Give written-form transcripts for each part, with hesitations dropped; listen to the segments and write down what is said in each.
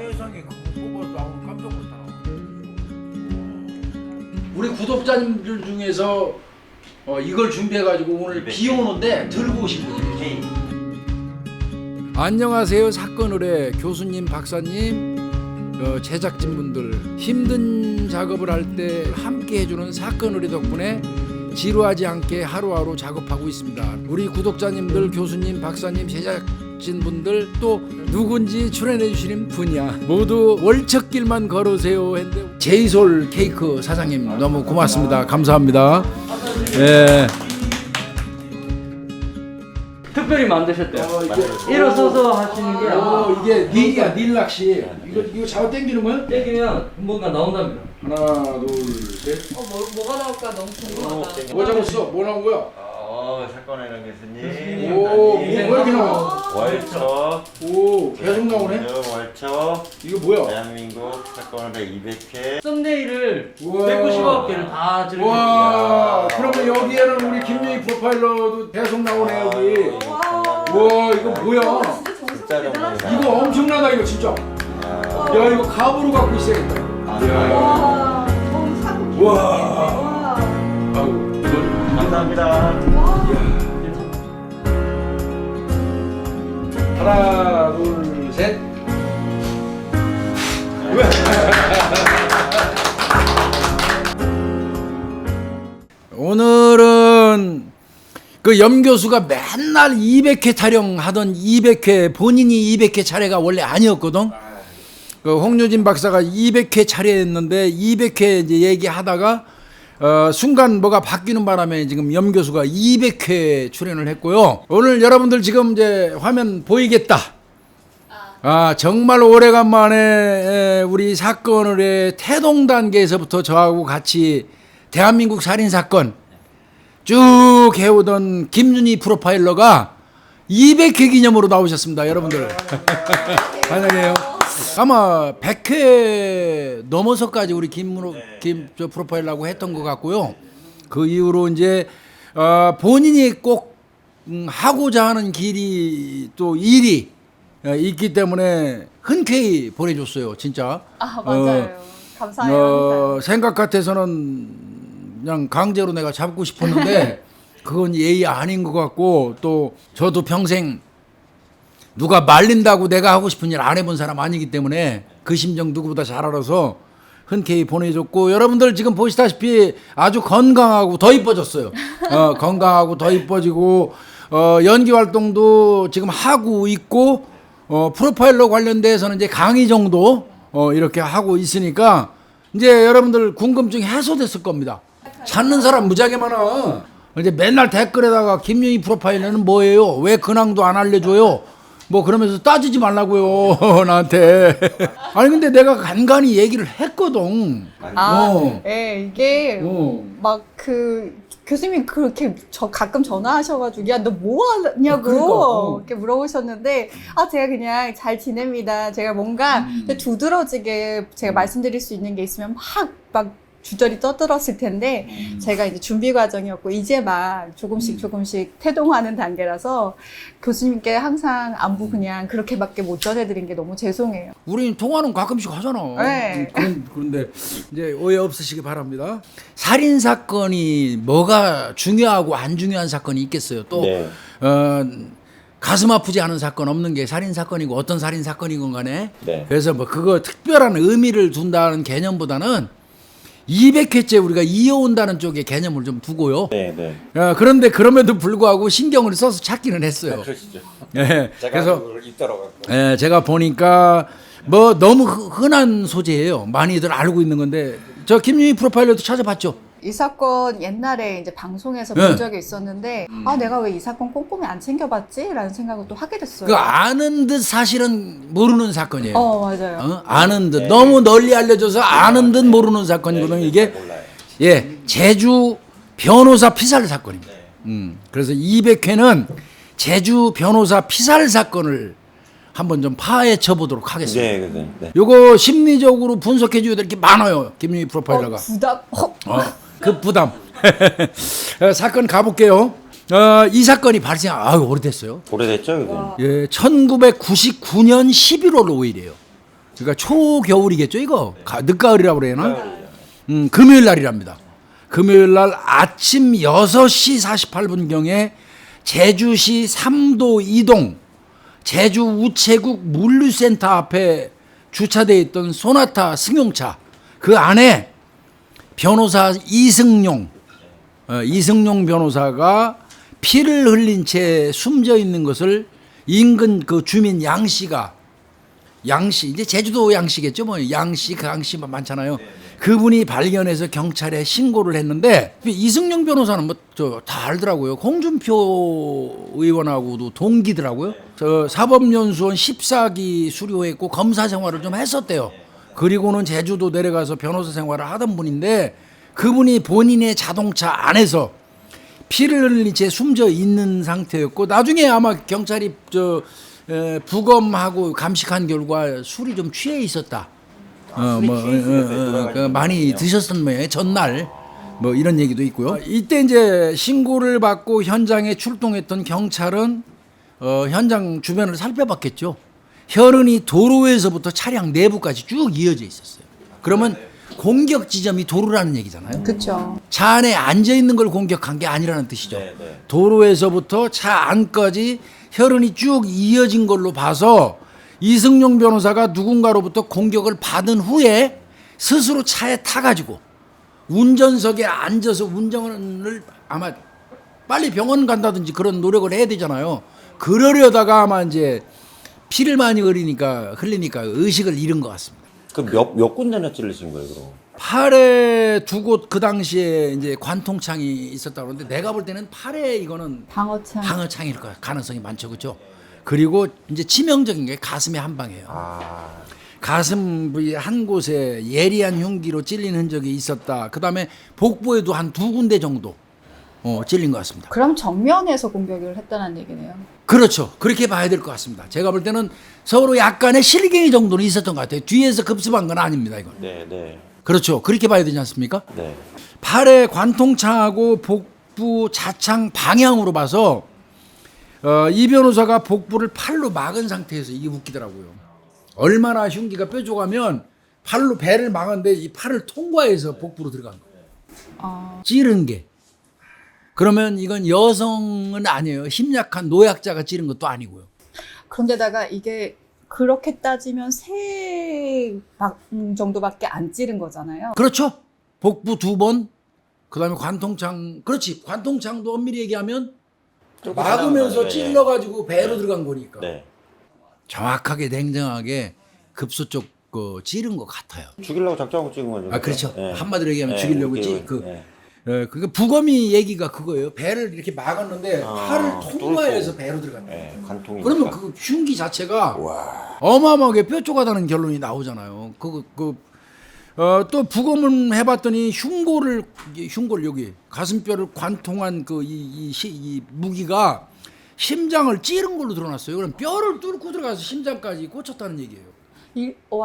세상에 그거 뽑아서 나오고 깜짝 놀랐다. 우리 구독자님들 중에서 이걸 준비해가지고 오늘 비 오는데 들고 오신 분이 안녕하세요. 사건의뢰 교수님, 박사님, 제작진분들 힘든 작업을 할 때 함께 해주는 사건의뢰 덕분에 지루하지 않게 하루하루 작업하고 있습니다. 우리 구독자님들, 교수님, 박사님, 제작진분들 또 누군지 출연해 주시는 분이야. 모두 월척길만 걸으세요 했는데 제이솔 케이크 사장님 너무 고맙습니다. 감사합니다. 예. 특별히 만드셨대요. 일어서서 하시는 게 아니라 이게 닐이야, 닐 낚시. 이거 잡아 당기는 거야? 땡기면 뭔가 나온답니다. 하나, 둘, 셋. 뭐가 나올까 너무 궁금하다. 뭐 잡았어? 뭐 나온 거야? 사건의뢰 교수님. 오, 뭐 이렇게 나와? 월척. 오, 계속 나오네. 월척. 이거 뭐야? 대한민국 사건의뢰 200회. 썸네일을 우와. 199개를 다 찍으셨어요. 와, 그러면 여기에는 우리 김유희 프로파일러도 계속 나오네 여기. 와, 이거 뭐야? 진짜 정말. 이거 엄청나다 이거 진짜. 야, 이거 갑으로 갖고 있어야겠다. 와, 너무 사고 와. 아이고, 이거 감사합니다. 하나, 둘, 셋. 오늘은 그 염 교수가 맨날 200회 타령하던 200회 본인이 200회 차례가 원래 아니었거든. 그 홍유진 박사가 200회 차례였는데 200회 이제 얘기하다가 순간 뭐가 바뀌는 바람에 지금 염 교수가 200회 출연을 했고요. 오늘 여러분들 지금 이제 화면 보이겠다. 정말 오래간만에 우리 사건을 태동 단계에서부터 저하고 같이 대한민국 살인 사건 쭉 해오던 김윤희 프로파일러가 200회 기념으로 나오셨습니다, 여러분들. 환영해요. 아마 100회 넘어서까지 우리 김 프로파일러하고 했던 것 같고요. 그 이후로 이제 본인이 꼭 하고자 하는 길이 또 일이 있기 때문에 흔쾌히 보내줬어요, 진짜. 맞아요. 감사해요. 생각 같아서는 그냥 강제로 내가 잡고 싶었는데 그건 예의 아닌 것 같고 또 저도 평생 누가 말린다고 내가 하고 싶은 일 안 해본 사람 아니기 때문에 그 심정 누구보다 잘 알아서 흔쾌히 보내줬고 여러분들 지금 보시다시피 아주 건강하고 더 이뻐졌어요. 건강하고 더 이뻐지고 연기 활동도 지금 하고 있고 프로파일러 관련돼서는 이제 강의 정도 이렇게 하고 있으니까 이제 여러분들 궁금증이 해소됐을 겁니다. 찾는 사람 무지하게 많아. 이제 맨날 댓글에다가 김윤희 프로파일러는 뭐예요? 왜 근황도 안 알려줘요? 뭐 그러면서 따지지 말라고요 나한테. 아니 근데 내가 간간히 얘기를 했거든. 네, 이게 막 교수님이 그렇게 가끔 전화하셔가지고 야 너 뭐 하냐고 그러니까, 이렇게 물어보셨는데 제가 그냥 잘 지냅니다. 제가 뭔가 두드러지게 제가 말씀드릴 수 있는 게 있으면 막 주저리 떠들었을 텐데 제가 이제 준비 과정이었고 이제 막 조금씩 태동하는 단계라서 교수님께 항상 안부 그냥 그렇게밖에 못 전해드린 게 너무 죄송해요. 우린 통화는 가끔씩 하잖아. 네. 그런데 이제 오해 없으시기 바랍니다. 살인 사건이 뭐가 중요하고 안 중요한 사건이 있겠어요. 또 네. 가슴 아프지 않은 사건 없는 게 살인 사건이고 어떤 살인 사건이건 간에. 네. 그래서 뭐 그거 특별한 의미를 둔다는 개념보다는 200회째 우리가 이어온다는 쪽에 개념을 좀 두고요. 네. 그런데 그럼에도 불구하고 신경을 써서 찾기는 했어요. 그러시죠. 예. 그래서 있더라고요. 예, 제가 보니까 뭐 너무 흔한 소재예요. 많이들 알고 있는 건데 저 김윤희 프로파일러도 찾아봤죠. 이 사건 옛날에 이제 방송에서 네. 본 적이 있었는데 내가 왜 이 사건 꼼꼼히 안 챙겨봤지? 라는 생각을 또 하게 됐어요. 그 아는 듯 사실은 모르는 사건이에요. 맞아요. 아는 듯 너무 널리 알려져서 아는 듯 모르는 사건이거든요. 이게 몰라요. 제주 변호사 피살 사건입니다. 그래서 200회는 제주 변호사 피살 사건을 한번 좀 파헤쳐 보도록 하겠습니다. 네. 요거 심리적으로 분석해 줘야 될 게 많아요. 김윤희 프로파일러가. 부담. 그 부담. 사건 가볼게요. 이 사건이 오래됐어요. 오래됐죠 이거? 예, 1999년 11월 5일이에요. 그러니까 초겨울이겠죠, 이거. 늦가을이라고 그래나? 금요일 날이랍니다. 금요일 날 아침 6시 48분경에 제주시 3도 2동 제주 우체국 물류센터 앞에 주차되어 있던 소나타 승용차 그 안에 변호사 이승용 변호사가 피를 흘린 채 숨져 있는 것을 인근 그 주민 양씨가 이제 제주도 양씨겠죠, 뭐 양씨 강씨만 많잖아요. 그분이 발견해서 경찰에 신고를 했는데 이승용 변호사는 뭐 다 알더라고요. 홍준표 의원하고도 동기더라고요. 저 사법연수원 14기 수료했고 검사 생활을 좀 했었대요. 그리고는 제주도 내려가서 변호사 생활을 하던 분인데 그분이 본인의 자동차 안에서 피를 흘린 채 숨져 있는 상태였고 나중에 아마 경찰이 부검하고 감식한 결과 술이 좀 취해 있었다. 많이 드셨던 모양이에요. 전날 뭐 이런 얘기도 있고요. 이때 이제 신고를 받고 현장에 출동했던 경찰은 현장 주변을 살펴봤겠죠. 혈흔이 도로에서부터 차량 내부까지 쭉 이어져 있었어요. 그러면 공격 지점이 도로라는 얘기잖아요. 그렇죠. 차 안에 앉아 있는 걸 공격한 게 아니라는 뜻이죠. 네, 네. 도로에서부터 차 안까지 혈흔이 쭉 이어진 걸로 봐서 이승용 변호사가 누군가로부터 공격을 받은 후에 스스로 차에 타가지고 운전석에 앉아서 운전을 아마 빨리 병원 간다든지 그런 노력을 해야 되잖아요. 그러려다가 아마 이제 피를 많이 흘리니까 의식을 잃은 것 같습니다. 그럼 몇 군데나 찔르신 거예요, 그럼? 팔에 두 곳 그 당시에 이제 관통창이 있었다고 그러는데 내가 볼 때는 팔에 이거는 방어창일 가능성이 많죠, 그렇죠? 그리고 이제 치명적인 게 가슴에 한 방이에요. 가슴 부위 한 곳에 예리한 흉기로 찔린 흔적이 있었다. 그 다음에 복부에도 한 두 군데 정도 찔린 것 같습니다. 그럼 정면에서 공격을 했다는 얘기네요. 그렇죠. 그렇게 봐야 될 것 같습니다. 제가 볼 때는 서로 약간의 실갱이 정도는 있었던 것 같아요. 뒤에서 급습한 건 아닙니다, 이건. 네, 네. 그렇죠. 그렇게 봐야 되지 않습니까? 네. 팔에 관통창하고 복부 자창 방향으로 봐서 이 변호사가 복부를 팔로 막은 상태에서 이게 웃기더라고요. 얼마나 흉기가 뾰족하면 팔로 배를 막았는데 이 팔을 통과해서 복부로 들어간 거예요. 찌른 게. 그러면 이건 여성은 아니에요. 힘 약한 노약자가 찌른 것도 아니고요. 그런데다가 이게 그렇게 따지면 세 정도밖에 안 찌른 거잖아요. 그렇죠. 복부 2번, 그 다음에 관통창, 그렇지. 관통창도 엄밀히 얘기하면 막으면서 찔러가지고 배로 들어간 거니까. 네. 정확하게 냉정하게 급소 쪽 찌른 것 같아요. 죽이려고 작정하고 찍은 거죠. 그렇죠. 네. 한마디로 얘기하면 네, 죽이려고 네. 그 부검이 얘기가 그거예요. 배를 이렇게 막았는데 팔을 통과해서 배로 들어간다. 네, 관통이. 그러면 그 흉기 자체가 어마어마하게 뾰족하다는 결론이 나오잖아요. 또 부검을 해봤더니 흉골을 여기 가슴뼈를 관통한 이 무기가 심장을 찌른 걸로 드러났어요. 그럼 뼈를 뚫고 들어가서 심장까지 꽂혔다는 얘기예요.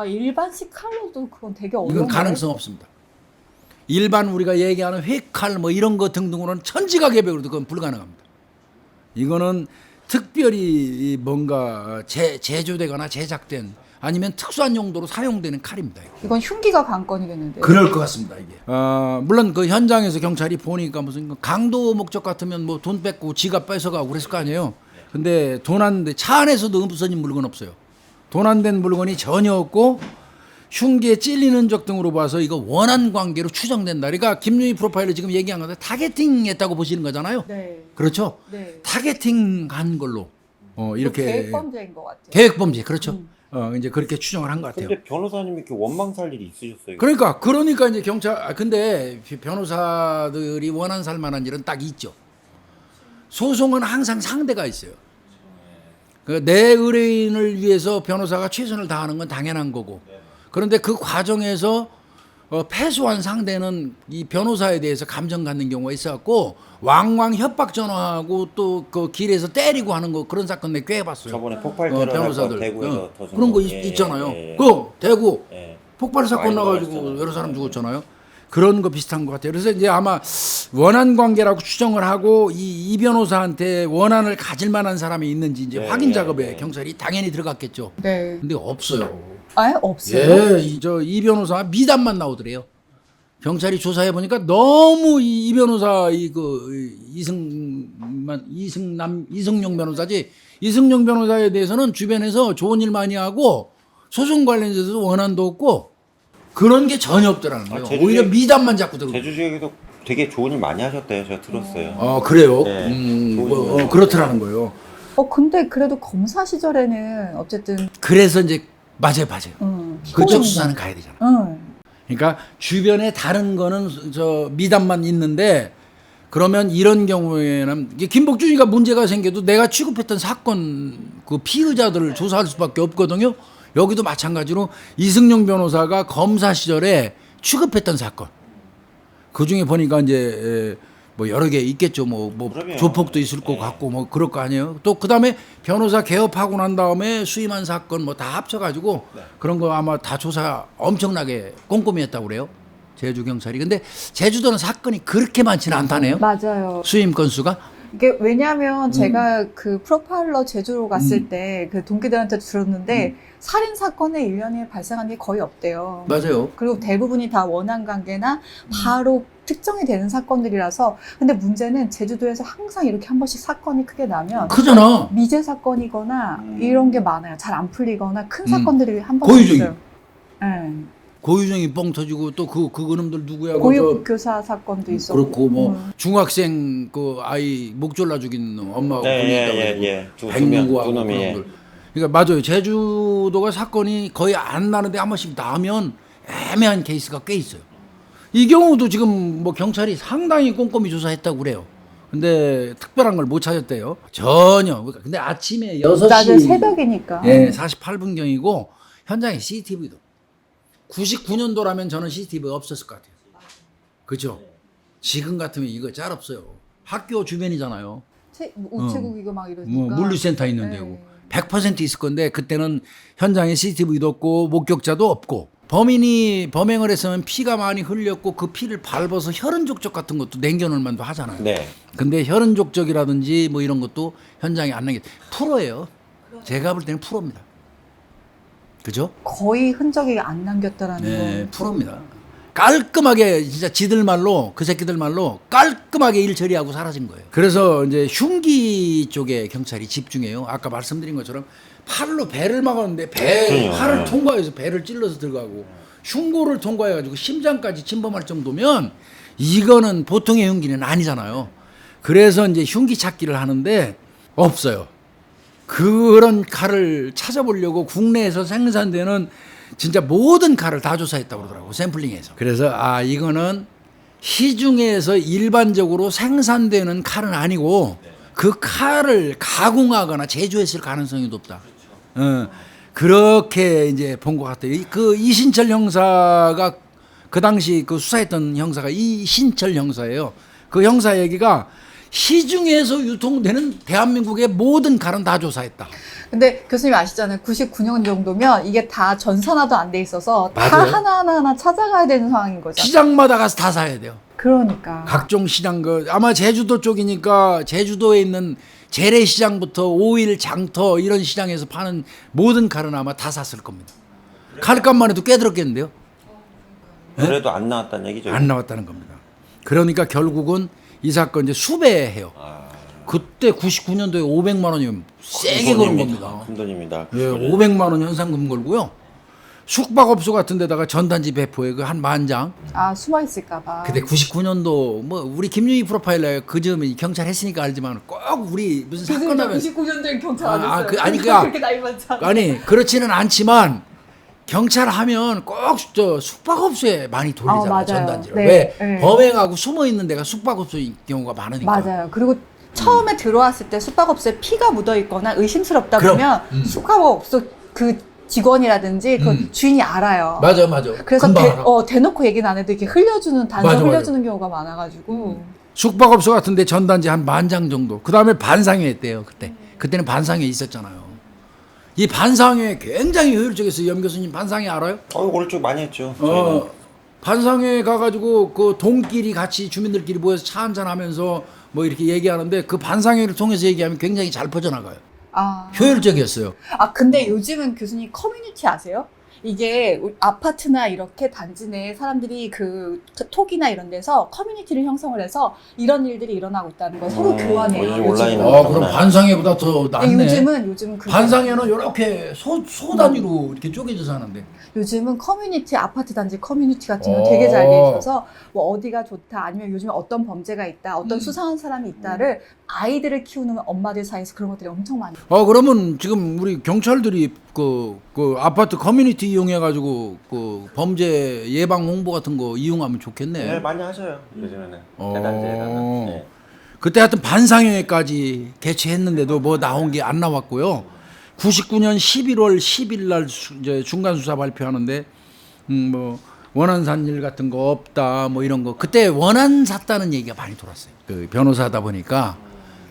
일반식 칼로도 그건 되게 어려운 이건 가능성 없습니다. 일반 우리가 얘기하는 회칼 뭐 이런 거 등등으로는 천지가개벽으로도 그건 불가능합니다. 이거는 특별히 뭔가 제조되거나 제작된 아니면 특수한 용도로 사용되는 칼입니다. 이건 흉기가 관건이겠는데요. 그럴 것 같습니다. 이게. 물론 그 현장에서 경찰이 보니까 무슨 강도 목적 같으면 뭐 돈 뺏고 지갑 뺏어가고 그랬을 거 아니에요. 근데 돈 안 돼. 차 안에서도 없어진 물건 없어요. 돈 안 된 물건이 전혀 없고 흉기에 찔리는 흔적 등으로 봐서 이거 원한 관계로 추정된다. 그러니까 김유희 프로파일러 지금 얘기한 건데 타겟팅했다고 보시는 거잖아요. 네. 그렇죠? 네. 타겟팅한 걸로 이렇게 계획범죄인 것 같아요. 계획범죄 그렇죠. 이제 그렇게 추정을 한 것 같아요. 근데 변호사님이 이렇게 원망살 일이 있으셨어요? 그러니까 이제 경찰 근데 변호사들이 원한 살 만한 일은 딱 있죠. 소송은 항상 상대가 있어요. 내 의뢰인을 위해서 변호사가 최선을 다하는 건 당연한 거고. 그런데 그 과정에서 패소한 상대는 이 변호사에 대해서 감정 갖는 경우가 있어갖고 왕왕 협박 전화하고 또 그 길에서 때리고 하는 거 그런 사건 내가 꽤 해봤어요. 저번에 폭발 테러 변호사들 대구에서 터진 그런 거 예, 있잖아요. 예, 예. 그 대구 예. 폭발 사건 많이 나가지고 나갔잖아요. 여러 사람 죽었잖아요. 그런 거 비슷한 것 같아요. 그래서 이제 아마 원한 관계라고 추정을 하고 이 변호사한테 원한을 가질 만한 사람이 있는지 이제 네, 확인 작업에 네. 경찰이 당연히 들어갔겠죠. 네. 근데 없어요. 아예 없어요. 예, 이 변호사 미담만 나오더래요. 경찰이 조사해 보니까 너무 이 변호사 이승용 변호사지. 이승용 변호사에 대해서는 주변에서 좋은 일 많이 하고 소송 관련해서 원한도 없고 그런 게 전혀 없더라는 거예요. 제주에- 오히려 미담만 자꾸 들고. 제주 지역에서 되게 좋은 일 많이 하셨대요. 제가 들었어요. 그래요. 네, 그렇더라는 거예요. 근데 그래도 검사 시절에는 어쨌든 그래서 이제 맞아요. 그쪽 피고인이다. 수사는 가야 되잖아. 응. 그러니까 주변에 다른 거는 저 미담만 있는데 그러면 이런 경우에는 이게 김복준이가 문제가 생겨도 내가 취급했던 사건 그 피의자들을 조사할 수밖에 없거든요. 여기도 마찬가지로 이승용 변호사가 검사 시절에 취급했던 사건 그 중에 보니까 이제 뭐 여러 개 있겠죠. 뭐 그럼요. 조폭도 있을 것 같고 뭐 그럴 거 아니에요. 또 그다음에 변호사 개업하고 난 다음에 수임한 사건 뭐 다 합쳐가지고 그런 거 아마 다 조사 엄청나게 꼼꼼히 했다고 그래요. 제주 경찰이. 근데 제주도는 사건이 그렇게 많지는 않다네요. 맞아요. 수임 건수가. 이게 왜냐하면 제가 그 프로파일러 제주로 갔을 때 그 동기들한테 들었는데 살인 사건의 1년에 발생한 게 거의 없대요. 맞아요. 그리고 대부분이 다 원한 관계나 바로 특정이 되는 사건들이라서. 근데 문제는 제주도에서 항상 이렇게 한 번씩 사건이 크게 나면 크잖아. 미제 사건이거나 이런 게 많아요. 잘 안 풀리거나 큰 사건들이 한 번씩 고유정이. 있어요. 네. 고유정이 뻥 터지고 또 그놈들 누구야? 고유교사 사건도 있었고. 그렇고 뭐 중학생 그 아이 목 졸라 죽인 엄마가 예. 백문구하고 두 놈이. 그런 걸. 그러니까 맞아요. 제주도가 사건이 거의 안 나는데 한 번씩 나면 애매한 케이스가 꽤 있어요. 이 경우도 지금 뭐 경찰이 상당히 꼼꼼히 조사했다고 그래요. 근데 특별한 걸 못 찾았대요. 전혀. 근데 아침에 6시 낮에 새벽이니까. 예, 48분경이고 현장에 CCTV도 99년도라면 저는 CCTV가 없었을 것 같아요. 그죠? 지금 같으면 이거 짤 없어요. 학교 주변이잖아요. 우체국 이거 막 이러니까. 뭐 물류센터 있는 네. 데고 100% 있을 건데 그때는 현장에 CCTV도 없고 목격자도 없고 범인이 범행을 했으면 피가 많이 흘렸고 그 피를 밟아서 혈흔 족적 같은 것도 남겨놓을 만도 하잖아요. 네. 근데 혈흔 족적이라든지 뭐 이런 것도 현장에 안 남겨. 프로예요. 제가 볼 때는 프로입니다. 그죠? 거의 흔적이 안 남겼다라는 네, 거. 프로입니다. 깔끔하게 진짜 지들 말로 그 새끼들 말로 깔끔하게 일 처리하고 사라진 거예요. 그래서 이제 흉기 쪽에 경찰이 집중해요. 아까 말씀드린 것처럼 팔로 배를 막았는데 팔을 통과해서 배를 찔러서 들어가고 흉고를 통과해가지고 심장까지 침범할 정도면 이거는 보통의 흉기는 아니잖아요. 그래서 이제 흉기 찾기를 하는데 없어요. 그런 칼을 찾아보려고 국내에서 생산되는 진짜 모든 칼을 다 조사했다고 그러더라고, 샘플링해서. 그래서 이거는 시중에서 일반적으로 생산되는 칼은 아니고 그 칼을 가공하거나 제조했을 가능성이 높다. 그렇게 이제 본 것 같아요. 그 이신철 형사가 그 당시 그 수사했던 형사가 이신철 형사예요. 그 형사 얘기가 시중에서 유통되는 대한민국의 모든 칼은 다 조사했다. 근데 교수님 아시잖아요. 99년 정도면 이게 다 전산화도 안 돼 있어서 다 맞아요. 하나하나 찾아가야 되는 상황인 거죠. 시장마다 가서 다 사야 돼요. 그러니까. 각종 시장 아마 제주도 쪽이니까 제주도에 있는 재래시장부터 오일, 장터 이런 시장에서 파는 모든 칼은 아마 다 샀을 겁니다. 칼값만 해도 꽤 들었겠는데요. 그래도 안 나왔다는 얘기죠. 안 나왔다는 겁니다. 그러니까 결국은 이 사건 이제 수배해요. 그때 99년도에 500만 원이면 세게 걸은 겁니다. 큰 돈입니다. 예, 500만 원 현상금 걸고요. 숙박업소 같은 데다가 전단지 배포에 그 한 10,000장. 숨어 있을까봐. 근데 99년도 뭐 우리 김유희 프로파일러 그 점에 경찰 했으니까 알지만 꼭 우리 무슨 사건 하면 99년도에 경찰 안 안 했어요. 했어요. 아니, 그러니까 그렇게 나이 많잖아. 아니 그렇지는 않지만 경찰 하면 꼭 저 숙박업소에 많이 돌리잖아요. 맞아요. 전단지를. 네, 왜 네. 범행하고 숨어 있는 데가 숙박업소인 경우가 많으니까. 맞아요. 그리고 처음에 들어왔을 때 숙박업소에 피가 묻어 있거나 의심스럽다 그럼, 보면 숙박업소 그 직원이라든지 그 주인이 알아요. 맞아. 그래서 금방 알아. 대놓고 얘기는 안 해도 이렇게 흘려주는 단서 맞아. 흘려주는 경우가 많아가지고. 숙박업소 같은데 전단지 한 10,000장 정도. 그 다음에 반상회 했대요. 그때는 반상회 있었잖아요. 이 반상회 굉장히 효율적이었어요. 염 교수님 반상회 알아요? 오늘 좀 많이 했죠. 어, 반상회 가가지고 그 동끼리 같이 주민들끼리 모여서 차 한잔 하면서 뭐 이렇게 얘기하는데 그 반상회를 통해서 얘기하면 굉장히 잘 퍼져나가요. 아. 효율적이었어요. 아, 근데 요즘은 교수님 커뮤니티 아세요? 이게 아파트나 이렇게 단지 내 사람들이 그 톡이나 이런 데서 커뮤니티를 형성을 해서 이런 일들이 일어나고 있다는 걸 서로 교환해요. 요즘 온라인 그럼 반상회보다 더 낫네. 요즘은 그게 반상회는 이렇게 소 단위로 이렇게 쪼개져서 하는데. 요즘은 커뮤니티, 아파트 단지 커뮤니티 같은 건 되게 잘 돼 있어서 뭐 어디가 좋다 아니면 요즘에 어떤 범죄가 있다 어떤 수상한 사람이 있다를 아이들을 키우는 엄마들 사이에서 그런 것들이 엄청 많아요. 그러면 지금 우리 경찰들이 그 아파트 커뮤니티 이용해가지고 그 범죄 예방 홍보 같은 거 이용하면 좋겠네. 네, 많이 하셔요. 요즘에는 대단지에다가. 네. 그때 하여튼 반상회까지 개최했는데도 뭐 나온 게 안 나왔고요. 99년 11월 10일 날 이제 중간 수사 발표하는데 뭐 원한 일 같은 거 없다 뭐 이런 거 그때 원한 샀다는 얘기가 많이 돌았어요. 그 변호사다 보니까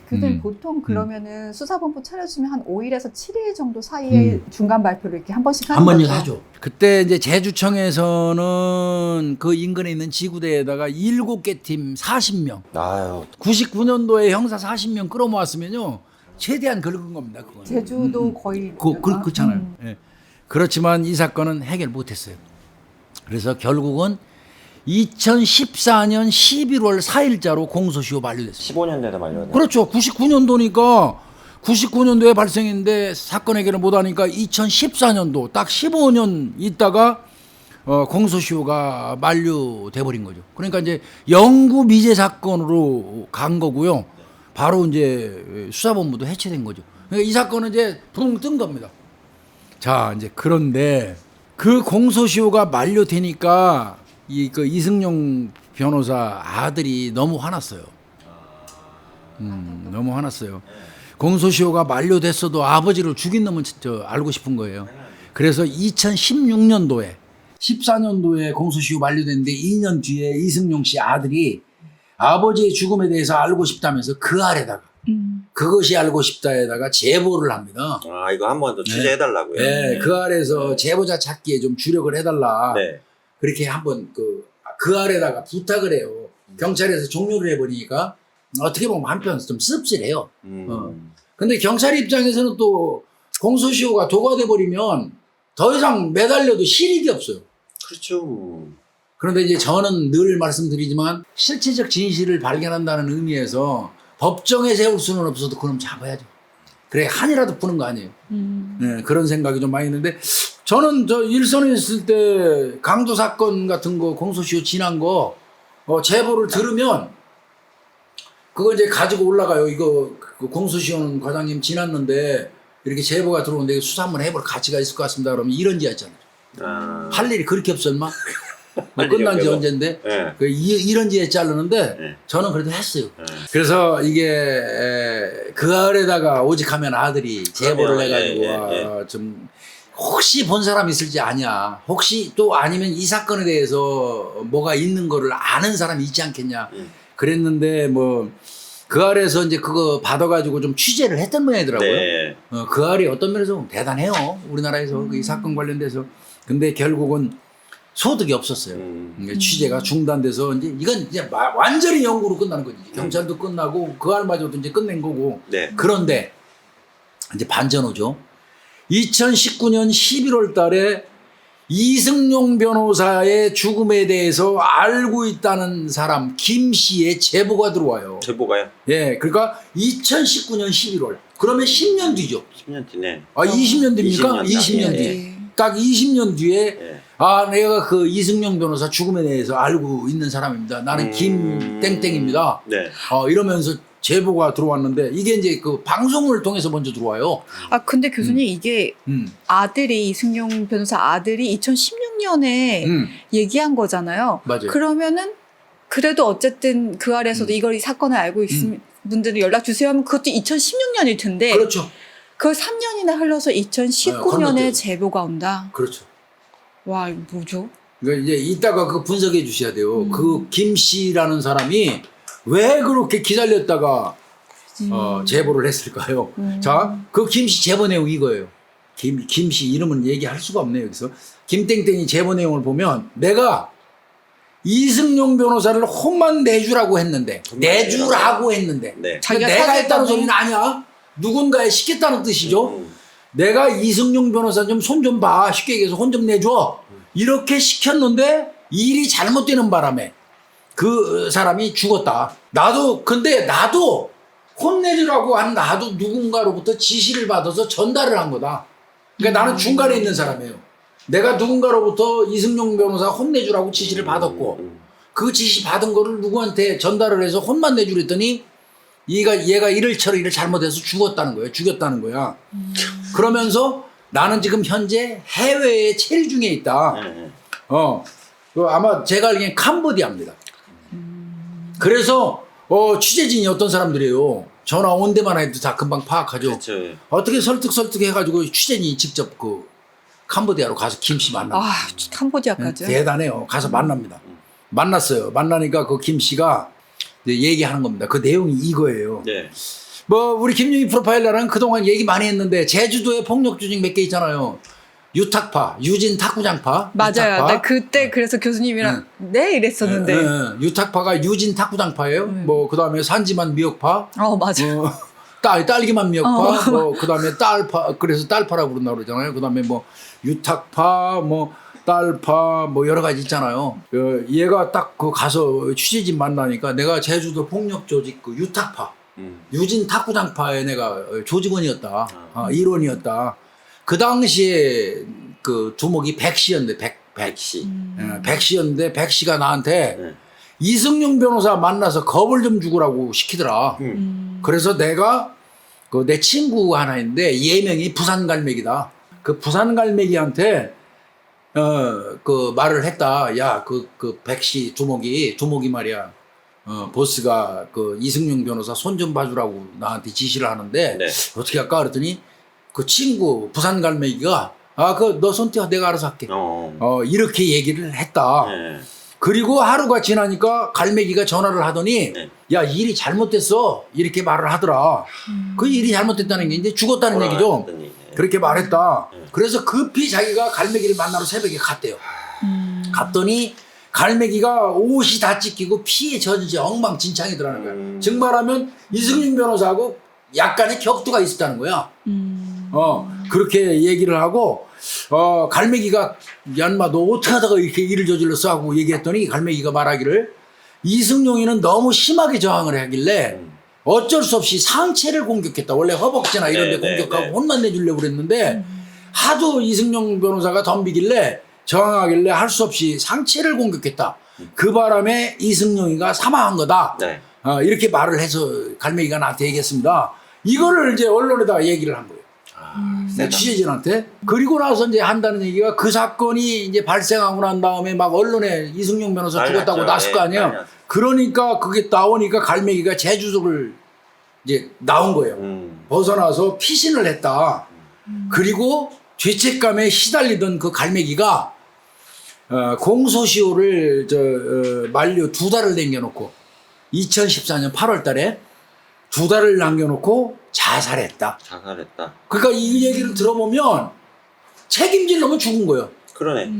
근데 보통 그러면은 수사본부 차려주면 한 5일에서 7일 정도 사이에 중간 발표를 이렇게 한 번씩 하는 한 번씩 거죠. 하죠. 그때 이제 제주청에서는 그 인근에 있는 지구대에다가 7개 팀 40명. 아유, 99년도에 형사 40명 끌어모았으면요. 최대한 긁은 겁니다. 그거는. 제주도 거의 그렇잖아요. 예. 그렇지만 이 사건은 해결 못했어요. 그래서 결국은 2014년 11월 4일자로 공소시효 만료됐어요. 15년 되다 말려야 돼. 그렇죠. 99년도니까 99년도에 발생인데 사건 해결을 못하니까 2014년도 딱 15년 있다가 공소시효가 만료돼 버린 거죠. 그러니까 이제 영구 미제 사건으로 간 거고요. 바로 이제 수사본부도 해체된 거죠. 그러니까 이 사건은 이제 붕 뜬 겁니다. 자, 이제 그런데 그 공소시효가 만료되니까 그 이승용 변호사 아들이 너무 화났어요. 너무 화났어요. 공소시효가 만료됐어도 아버지를 죽인 놈은 알고 싶은 거예요. 그래서 2016년도에 14년도에 공소시효 만료됐는데 2년 뒤에 이승용 씨 아들이 아버지의 죽음에 대해서 알고 싶다면서 그 아래다가 그것이 알고 싶다에다가 제보를 합니다. 아, 이거 한 번 더 취재해달라고요. 네, 그 아래에서 제보자 찾기에 좀 주력을 해달라. 네. 그렇게 한번 그 아래다가 부탁을 해요. 경찰에서 종료를 해버리니까 어떻게 보면 한편 좀 씁쓸해요. 근데 경찰 입장에서는 또 공소시효가 도과돼 버리면 더 이상 매달려도 실익이 없어요. 그렇죠. 그런데 이제 저는 늘 말씀드리지만 실체적 진실을 발견한다는 의미에서 법정에 세울 수는 없어도 그럼 잡아야죠. 그래 한이라도 푸는 거 아니에요. 네, 그런 생각이 좀 많이 있는데 저는 저 일선에 있을 때 강도 사건 같은 거 공소시효 지난 거 제보를 들으면 그거 이제 가지고 올라가요. 이거 그 공소시효는 과장님 지났는데 이렇게 제보가 들어오는데 수사 한번 해볼 가치가 있을 것 같습니다. 그러면 이런 지 했잖아요. 할 일이 그렇게 없었나? 뭐 끝난 지 언젠데 네. 이런 지에 자르는데 네. 저는 그래도 했어요. 그래서 이게 그 아래다가 오직하면 아들이 제보를 그러면, 해가지고 좀 혹시 본 사람 있을지 아냐, 혹시 또 아니면 이 사건에 대해서 뭐가 있는 거를 아는 사람이 있지 않겠냐 그랬는데 뭐 그 아래에서 이제 그거 받아가지고 좀 취재를 했던 모양이더라고요. 네. 그 아래 어떤 면에서 대단해요. 우리나라에서 이 사건 관련돼서. 근데 결국은 소득이 없었어요. 취재가 중단돼서 이제 이건 이제 완전히 영구로 끝나는 거지. 경찰도 끝나고 그 알마저도 이제 끝낸 거고. 네. 그런데 이제 반전 오죠. 2019년 11월 달에 이승용 변호사의 죽음에 대해서 알고 있다는 사람 김 씨의 제보가 들어와요. 제보가요? 예, 그러니까 2019년 11월. 그러면 10년 뒤죠. 10년 뒤네. 아, 20년 뒤입니까? 20년 뒤. 예. 딱 20년 뒤에 예. 아, 내가 그 이승용 변호사 죽음에 대해서 알고 있는 사람입니다. 나는 김땡땡입니다. 네. 이러면서 제보가 들어왔는데 이게 이제 그 방송을 통해서 먼저 들어와요. 아, 근데 교수님 이게 음. 아들이 이승용 변호사 아들이 2016년에 얘기한 거잖아요. 맞아요. 그러면은 그래도 어쨌든 그 아래에서도 이걸 이 사건을 알고 있으면 분들이 연락 주세요 하면 그것도 2016년일 텐데 그렇죠. 그 3년이나 흘러서 2019년에 건너뛰어서. 제보가 온다. 그렇죠. 와, 이거 뭐죠? 그러니까 이제 이따가 그 분석해 주셔야 돼요. 그 김 씨라는 사람이 왜 그렇게 기다렸다가 제보를 했을까요? 자, 그 김 씨 제보 내용 이거예요. 김 씨 이름은 얘기할 수가 없네요. 여기서 김땡땡이 제보 내용을 보면 내가 이승용 변호사를 혼만 내주라고 했는데 내주라고 했는데 네. 자기가 내가 사겠다는- 했다는 소리는 아니야. 누군가에 시켰다는 뜻이죠. 음. 내가 이승용 변호사 좀 손 좀 봐. 쉽게 얘기해서 혼 좀 내줘. 이렇게 시켰는데 일이 잘못되는 바람에 그 사람이 죽었다. 근데 나도 혼내주라고 한 나도 누군가로부터 지시를 받아서 전달을 한 거다. 그러니까 나는 중간에 있는 사람이에요. 내가 누군가로부터 이승용 변호사 혼내주라고 지시를 받았고 그 지시 받은 거를 누구한테 전달을 해서 혼만 내주랬더니 얘가 이를 잘못해서 죽었다는 거야. 그러면서 나는 지금 현재 해외에 체류 중에 있다. 네. 아마 제가 알기엔 캄보디아입니다. 그래서 취재진이 어떤 사람들이에요. 전화 온 데만 해도 다 금방 파악하죠. 그렇죠. 어떻게 설득 해가지고 취재진이 직접 그 캄보디아로 가서 김 씨 만납니다. 아, 캄보디아까지. 대단해요. 가서 만납니다. 만났어요. 만나니까 그 김 씨가 이제 얘기하는 겁니다. 그 내용이 이거예요. 네. 뭐 우리 김용희 프로파일러랑 그동안 얘기 많이 했는데 제주도에 폭력 조직 몇 개 있잖아요. 유탁파, 유진 탁구장파. 맞아요. 유탁파. 나 그때 그래서 교수님이랑 네 이랬었는데. 유탁파가 유진 탁구장파예요. 뭐 그다음에 산지만 미역파. 맞아. 딸기만 미역파. 뭐 그다음에 딸파. 그래서 딸파라고 부른다고 그러잖아요. 그다음에 뭐 유탁파, 뭐 딸파, 뭐 여러 가지 있잖아요. 얘가 딱 그 가서 취재진 만나니까 내가 제주도 폭력 조직 그 유탁파. 유진 탁구장파의 내가 조직원이었다. 일원이었다. 그 당시에 그 두목이 백씨였는데 백씨. 백씨였는데 백씨가 나한테 네. 이승용 변호사 만나서 겁을 좀 죽으라고 시키더라. 그래서 내가 그 내 친구 하나 있는데 예명이 부산갈매기다. 그 부산갈매기한테 그 말을 했다. 야, 그 백씨 두목이 말이야. 보스가 그 이승용 변호사 손 좀 봐주라고 나한테 지시를 하는데 네. 어떻게 할까 그랬더니 그 친구 부산갈매기가 너 손 떼어 내가 알아서 할게. 이렇게 얘기를 했다. 네. 그리고 하루가 지나니까 갈매기가 전화를 하더니 네. 야, 일이 잘못됐어. 이렇게 말을 하더라. 그 일이 잘못됐다는 게 이제 죽었다는 얘기죠. 돌아갔더니, 네. 그렇게 말했다. 네. 그래서 급히 자기가 갈매기를 만나러 새벽에 갔대요. 갔더니 갈매기가 옷이 다 찢기고 피에 젖은 채 엉망진창이더라는 거야. 즉 말하면 이승윤 변호사하고 약간의 격투가 있었다는 거야. 그렇게 얘기를 하고 갈매기가 얀마 너 어떻게 하다가 이렇게 일을 저질렀어 하고 얘기했더니 갈매기가 말하기를 이승용이는 너무 심하게 저항을 하길래 어쩔 수 없이 상체를 공격했다. 원래 허벅지나 이런 데 네, 공격하고 네. 혼만 내주려고 그랬는데 하도 이승용 변호사가 덤비길래 저항하길래 할 수 없이 상체를 공격했다. 그 바람에 이승용이가 사망한 거다. 네. 이렇게 말을 해서 갈매기가 나한테 얘기했습니다. 이거를 이제 언론에다 얘기를 한 거예요. 내 취재진한테. 그리고 나서 이제 한다는 얘기가 그 사건이 이제 발생하고 난 다음에 막 언론에 이승용 변호사 난리 죽었다고 났죠. 났을 거 예, 아니에요. 난리 났죠. 그러니까 그게 나오니까 갈매기가 제주도를 이제 나온 거예요. 벗어나서 피신을 했다. 그리고 죄책감에 시달리던 그 갈매기가 공소시효를 만료 2달을 남겨놓고 2014년 8월 달에 2달을 남겨놓고 자살했다. 자살했다. 그러니까 이 얘기를 들어보면 책임질 놈은 죽은 거예요. 그러네.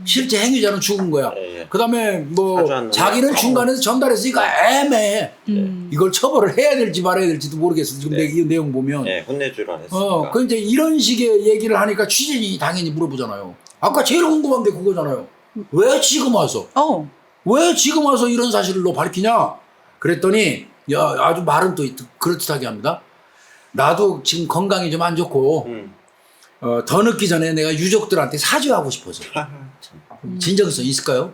실제 행위자는 죽은 거야. 예, 예. 그 다음에 뭐 사주한 놈은 자기는 중간에서 전달해서 이거 애매해. 이걸 처벌을 해야 될지 말아야 될지도 모르겠어. 지금 네. 이 내용 보면. 네, 혼내주라 했으니까. 그 이제 이런 식의 얘기를 하니까 취재진이 당연히 물어보잖아요. 아까 제일 궁금한 게 그거잖아요. 왜 지금 와서? 왜 지금 와서 이런 사실을 너 밝히냐? 그랬더니 야, 아주 말은 또 그럴듯하게 합니다. 나도 지금 건강이 좀 안 좋고 더 늦기 전에 내가 유족들한테 사죄하고 싶어서. 진정성 있을까요?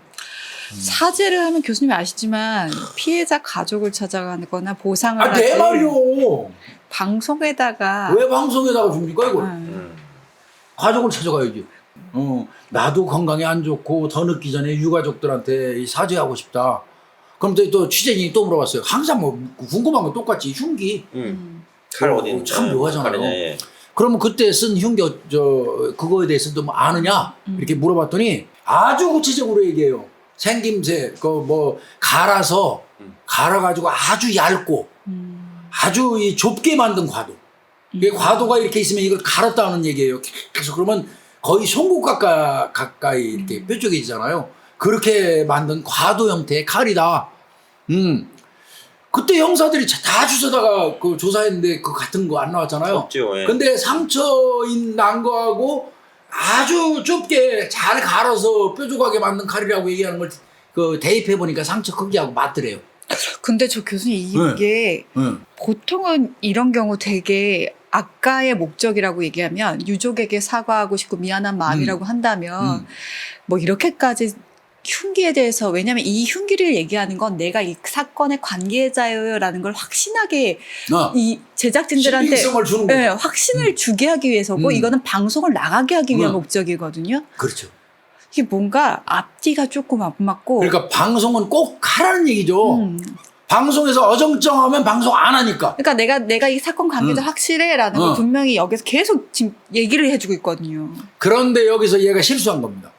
사죄를 하면 교수님이 아시지만 피해자 가족을 찾아가거나 보상을 내 하지 말이요. 방송에다가 왜 방송에다가 줍니까 이걸? 음. 가족을 찾아가야지. 나도 건강이 안 좋고 더 늦기 전에 유가족들한테 사죄하고 싶다. 그럼 또 취재진이 또 물어봤어요. 항상 뭐 궁금한 건 똑같지. 흉기. 칼 어디 참 묘하잖아요. 칼이냐, 예. 그러면 그때 쓴 흉기 그거에 대해서도 뭐 아느냐 이렇게 물어봤더니 아주 구체적으로 얘기해요. 생김새 뭐 갈아가지고 아주 얇고 아주 이 좁게 만든 과도. 이 과도가 이렇게 있으면 이걸 갈았다는 얘기예요. 그래서 그러면 거의 송곳 가까이 이렇게 뾰족해지잖아요. 그렇게 만든 과도 형태의 칼이다. 그때 형사들이 다 주워다가 그 조사했는데 그 같은 거 안 나왔잖아요. 없죠. 예. 근데 상처인 난 거하고 아주 좁게 잘 갈아서 뾰족하게 만든 칼이라고 얘기하는 걸 그 대입해 보니까 상처 크기하고 맞더래요. 근데 저 교수님 이게 보통은 이런 경우 되게 아까의 목적이라고 얘기하면 유족에게 사과하고 싶고 미안한 마음이라고 한다면 뭐 이렇게까지 흉기에 대해서 왜냐면 이 흉기를 얘기하는 건 내가 이 사건의 관계자예요라는 걸 확신하게 이 제작진들한테 신빙성을 주는 거죠. 네, 확신을 주게 하기 위해서고 이거는 방송을 나가게 하기 위한 목적이거든요. 그렇죠. 이게 뭔가 앞뒤가 조금 안 맞고 그러니까 방송은 꼭 하라는 얘기죠. 방송에서 어정쩡하면 방송 안 하니까. 그러니까 내가 이 사건 관계자 확실해라는 걸 분명히 여기서 계속 지금 얘기를 해주고 있거든요. 그런데 여기서 얘가 실수한 겁니다.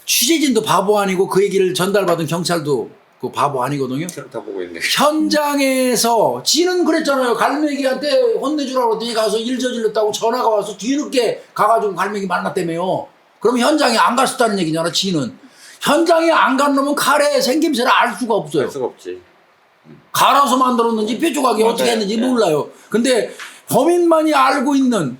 취재진도 바보 아니고 그 얘기를 전달받은 경찰도 그 바보 아니거든요. 다 보고 있네. 현장에서 지는 그랬잖아요. 갈매기한테 혼내주라고 그랬더니 가서 일 저질렀다고 전화가 와서 뒤늦게 가가지고 갈매기 만났다며요. 그럼 현장에 안 갔었다는 얘기잖아. 지는. 현장에 안 간 놈은 칼의 생김새를 알 수가 없어요. 알 수가 없지. 갈아서 만들었는지 뾰족하게 어떻게 했는지 몰라요. 근데 범인만이 알고 있는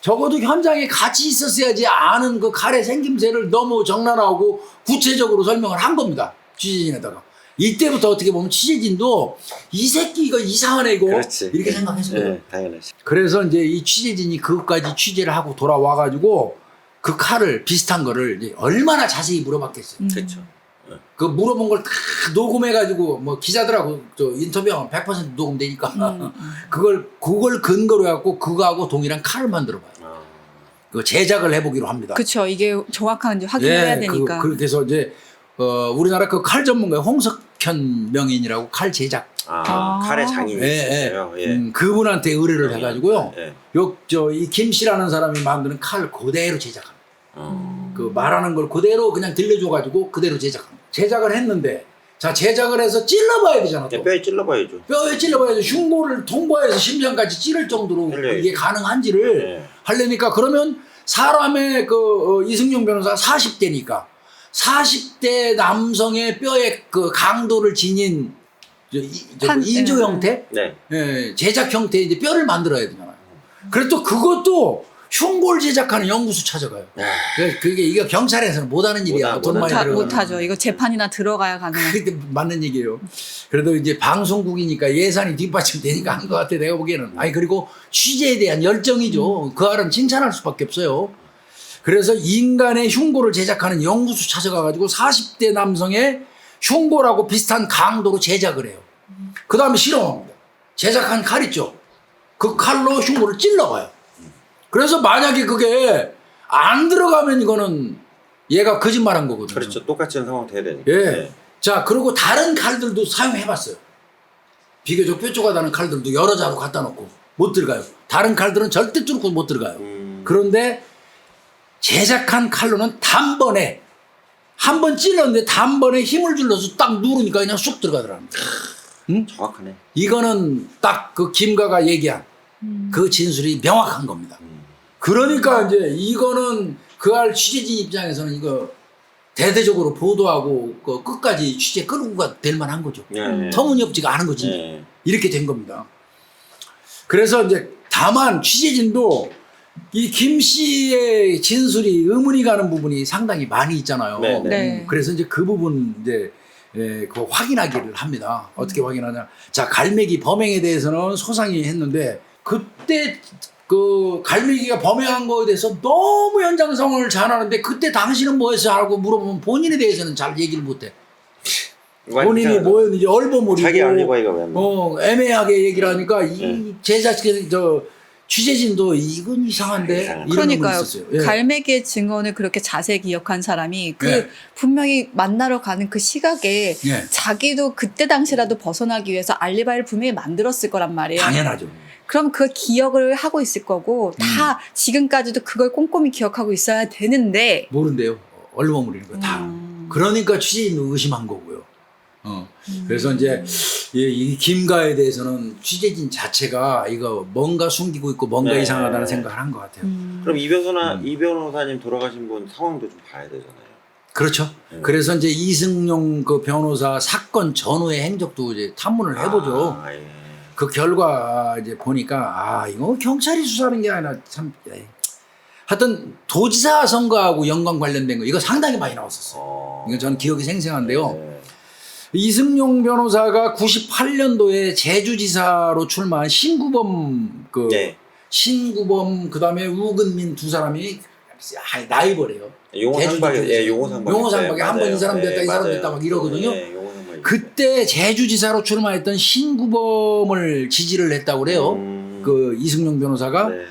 적어도 현장에 같이 있었어야지 아는 그 칼의 생김새를 너무 적나라하고 구체적으로 설명을 한 겁니다. 취재진에다가. 이때부터 어떻게 보면 취재진도 이 새끼 이거 이상한 애고 그렇지. 이렇게 생각했어요. 네, 당연하지. 그래서 이제 이 취재진이 그것까지 취재를 하고 돌아와가지고 그 칼을 비슷한 거를 이제 얼마나 자세히 물어봤겠어요. 그렇죠. 그 물어본 걸 다 녹음해가지고 뭐 기자들하고 저 인터뷰하면 100% 녹음되니까 그걸 근거로 해갖고 그거하고 동일한 칼을 만들어봐요. 그 제작을 해보기로 합니다. 그렇죠. 이게 정확한지 확인해야 예, 되니까. 그렇게 해서 이제 우리나라 그 칼 전문가 홍석현 명인이라고 칼 제작 칼의 장인이 있어요. 예. 그분한테 의뢰를 해가지고요. 예. 이 김 씨라는 사람이 만드는 칼을 그대로 제작합니다. 그 말하는 걸 그대로 그냥 들려줘가지고 그대로 제작을 했는데 자 제작을 해서 찔러봐야 되잖아. 또. 뼈에 찔러봐야죠. 뼈에 찔러봐야죠. 흉골을 통과해서 심장까지 찌를 정도로 이게 가능한지를 하려니까 그러면 사람의 이승용 변호사 40대니까 40대 남성의 뼈의 그 강도를 지닌 인조 형태, 네. 예, 제작 형태의 이제 뼈를 만들어야 되잖아요. 그래서 또 그것도 흉골 제작하는 연구소 찾아가요. 이게 경찰에서는 못하는 일이야. 돈 많이 들어가는. 못하죠. 이거 재판이나 들어가야 가능해요. 그게 맞는 얘기예요. 그래도 이제 방송국이니까 예산이 뒷받침되니까 한 것 같아 내가 보기에는. 아니 그리고 취재에 대한 열정이죠. 그 알은 칭찬할 수밖에 없어요. 그래서 인간의 흉골을 제작하는 연구소 찾아가가지고 40대 남성의 흉골하고 비슷한 강도로 제작을 해요. 그 다음에 실험합니다. 제작한 칼 있죠. 그 칼로 흉골을 찔러봐요. 그래서 만약에 그게 안 들어가면 이거는 얘가 거짓말한 거거든요. 그렇죠. 똑같이 상황 돼야 되니까. 예. 네. 자, 그리고 다른 칼들도 사용해봤어요. 비교적 뾰족하다는 칼들도 여러 자루 갖다 놓고 못 들어가요. 다른 칼들은 절대 뚫고 못 들어가요. 그런데 제작한 칼로는 단번에 한 번 찔렀는데 단번에 힘을 줄여서 딱 누르니까 그냥 쑥 들어가더라고요. 정확하네. 이거는 딱 그 김가가 얘기한 그 진술이 명확한 겁니다. 그러니까 이제 이거는 그 알 취재진 입장에서는 이거 대대적으로 보도하고 그 끝까지 취재 끌고 될 만한 거죠. 터무니없지가 않은 거지. 이렇게 된 겁니다. 그래서 이제 다만 취재진도 이 김 씨의 진술이 의문이 가는 부분이 상당히 많이 있잖아요. 네. 그래서 이제 그 부분 이제 그 확인하기를 합니다. 어떻게 확인하냐? 자, 갈매기 범행에 대해서는 소상히 했는데 그때 그 갈매기가 범행한 거에 대해서 너무 현장 상황을 잘 아는데 그때 당신은 뭐 했어? 하고 물어보면 본인에 대해서는 잘 얘기를 못해. 본인이 뭐였는지 얼버무리고 자기 알리바이가 왜 안 나와? 애매하게 얘기를 하니까 이 제작진 취재진도 이건 이상한데 이런 그러니까요. 있었어요. 예. 갈매기의 증언을 그렇게 자세히 기억한 사람이 분명히 만나러 가는 그 시각에 자기도 그때 당시라도 벗어나기 위해서 알리바이를 분명히 만들었을 거란 말이에요. 당연하죠. 그럼 그 기억을 하고 있을 거고 다 지금까지도 그걸 꼼꼼히 기억하고 있어야 되는데 모른대요. 얼버무리는 거 다. 그러니까 취재진도 의심한 거고요. 그래서 이제 이 김가에 대해서는 취재진 자체가 이거 뭔가 숨기고 있고 뭔가 이상하다는 생각을 한 것 같아요. 그럼 이 변호사님 돌아가신 분 상황도 좀 봐야 되잖아요. 그렇죠. 그래서 이제 이승용 그 변호사 사건 전후의 행적도 이제 탐문을 해보죠. 아, 예. 그 결과 이제 보니까 이거 경찰이 수사하는 게 아니라 참 하여튼 도지사 선거하고 연관 관련된 거 이거 상당히 많이 나왔었어요. 이거 저는 기억이 생생한데요. 네. 이승용 변호사가 98년도에 제주지사로 출마한 신구범 네. 신구범 그다음에 우근민 두 사람이 라이벌이에요. 용호상박에 예, 용호상박에 한 번 이 사람 됐다 이 사람 됐다 막 이러거든요. 그때 제주지사로 출마했던 신구범을 지지를 했다고 그래요. 그 이승용 변호사가. 네.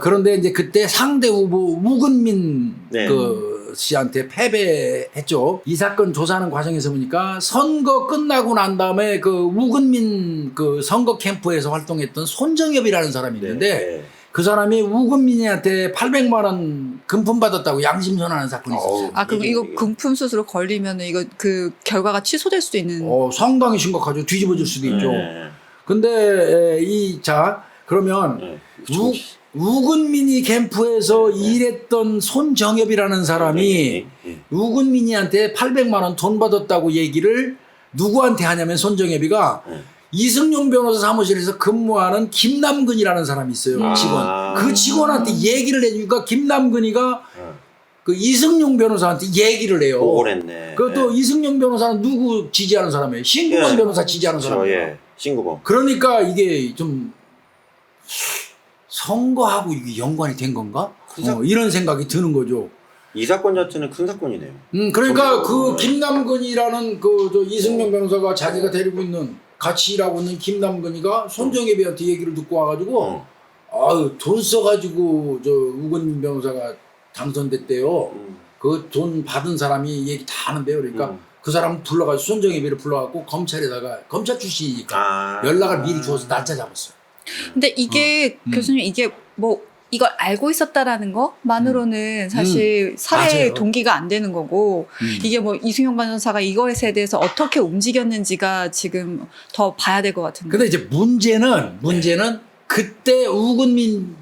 그런데 이제 그때 상대 후보 우근민 네. 그 씨한테 패배했죠. 이 사건 조사하는 과정에서 보니까 선거 끝나고 난 다음에 그 우근민 그 선거 캠프에서 활동했던 손정엽이라는 사람이 있는데 네. 그 사람이 우근민이한테 800만 원 금품 받았다고 양심선언하는 사건이 있었어요. 아, 그럼 이거 금품 수수로 걸리면 이거 그 결과가 취소될 수도 있는. 상당히 심각하죠. 뒤집어질 수도 있죠. 네. 근데 그러면 네. 우근민이 캠프에서 일했던 손정엽이라는 사람이 우근민이한테 800만 원 돈 받았다고 얘기를 누구한테 하냐면 손정엽이가 이승용 변호사 사무실에서 근무하는 김남근이라는 사람이 있어요. 직원. 그 직원한테 얘기를 해주니까 김남근이가 그 이승용 변호사한테 얘기를 해요. 오랬네. 그것도 이승용 변호사는 누구 지지하는 사람이에요? 신구범 변호사 지지하는 사람이에요. 예. 신구범. 그러니까 이게 좀 선거하고 이게 연관이 된 건가? 이런 생각이 드는 거죠. 이 사건 자체는 큰 사건이네요. 그러니까 그 김남근이라는 그 이승용 변호사가 자기가 데리고 있는 같이 일하고 있는 김남근이가 손정혜비한테 얘기를 듣고 와가지고 돈 써가지고 저 우근 변호사가 당선됐대요. 그 돈 받은 사람이 얘기 다 하는데요. 그러니까 그 사람 불러가지고 손정혜비를 불러갖고 검찰에다가 검찰 출신이니까 연락을 미리 줘서 날짜 잡았어요. 근데 이게 교수님 이게 뭐 이걸 알고 있었다라는 것만으로는 사실 살해 맞아요. 동기가 안 되는 거고 이게 뭐 이승용 변호사가 이것에 대해서 어떻게 움직였는지가 지금 더 봐야 될 것 같은데. 근데 이제 문제는 그때 우근민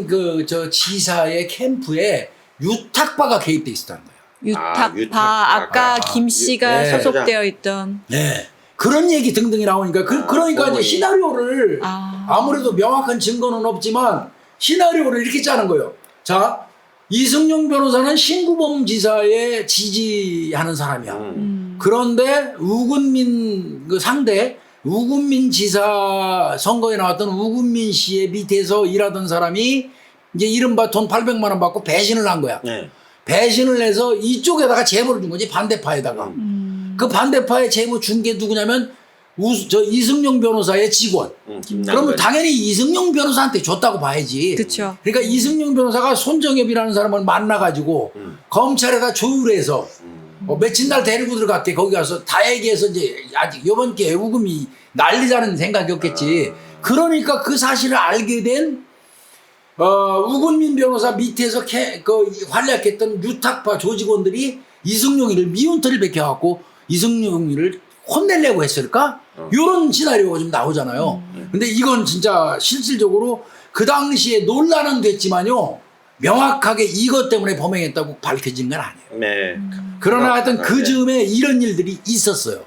그 저 지사의 캠프에 유탁파가 개입돼 있었다는 거예요. 유탁파 유탁파. 아까 김 씨가 네. 소속되어 있던. 네. 그런 얘기 등등이 나오니까 그러니까 이제 시나리오를 아무래도 명확한 증거는 없지만 시나리오를 이렇게 짜는 거예요. 자, 이승용 변호사는 신구범 지사에 지지하는 사람이야. 그런데 우근민 그 상대 우근민 지사 선거에 나왔던 우근민 씨의 밑에서 일하던 사람이 이제 이른바 돈 800만 원 받고 배신을 한 거야. 네. 배신을 해서 이쪽에다가 제보를 준 거지, 반대파에다가. 그 반대파에 제보 준 게 누구냐면 이승용 변호사의 직원. 그러면 당연히 이승용 변호사한테 줬다고 봐야지. 그렇죠. 그러니까 이승용 변호사가 손정엽이라는 사람을 만나가지고 검찰에다 조율해서 며칠 날 데리고 들어갈게. 거기 가서 다 얘기해서 이제 아직 이번 기회에 우금이 난리자는 생각이었겠지. 그러니까 그 사실을 알게 된 우근민 변호사 밑에서 활약했던 유탁파 조직원들이 이승용이를 미운털을 베껴갖고 이승용이를 혼내려고 했을까? 이런 시나리오가 좀 나오잖아요. 근데 이건 진짜 실질적으로 그 당시에 논란은 됐지만요. 명확하게 이것 때문에 범행했다고 밝혀진 건 아니에요. 네. 그러나 하여튼 그 즈음에 이런 일들이 있었어요.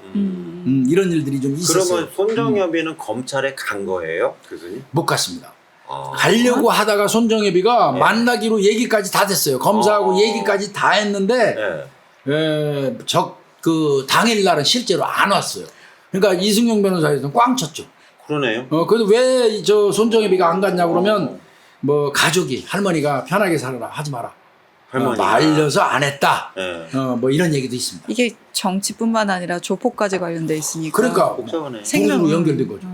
이런 일들이 좀 있었어요. 그러면 손정엽이는 검찰에 간 거예요, 교수님? 못 갔습니다. 가려고 하다가 손정엽이가 만나기로 얘기까지 다 됐어요. 검사하고 얘기까지 다 했는데 그 당일날은 실제로 안 왔어요. 그러니까 이승용 변호사에서는 꽝 쳤죠. 그러네요. 그래도 왜 저 손정엽이가 안 갔냐 그러면 뭐 가족이 할머니가 편하게 살아라 하지 마라. 말려서 안 했다. 뭐 이런 얘기도 있습니다. 이게 정치뿐만 아니라 조폭까지 관련돼 있으니까. 그러니까 복잡하네. 생명으로 연결된 거죠.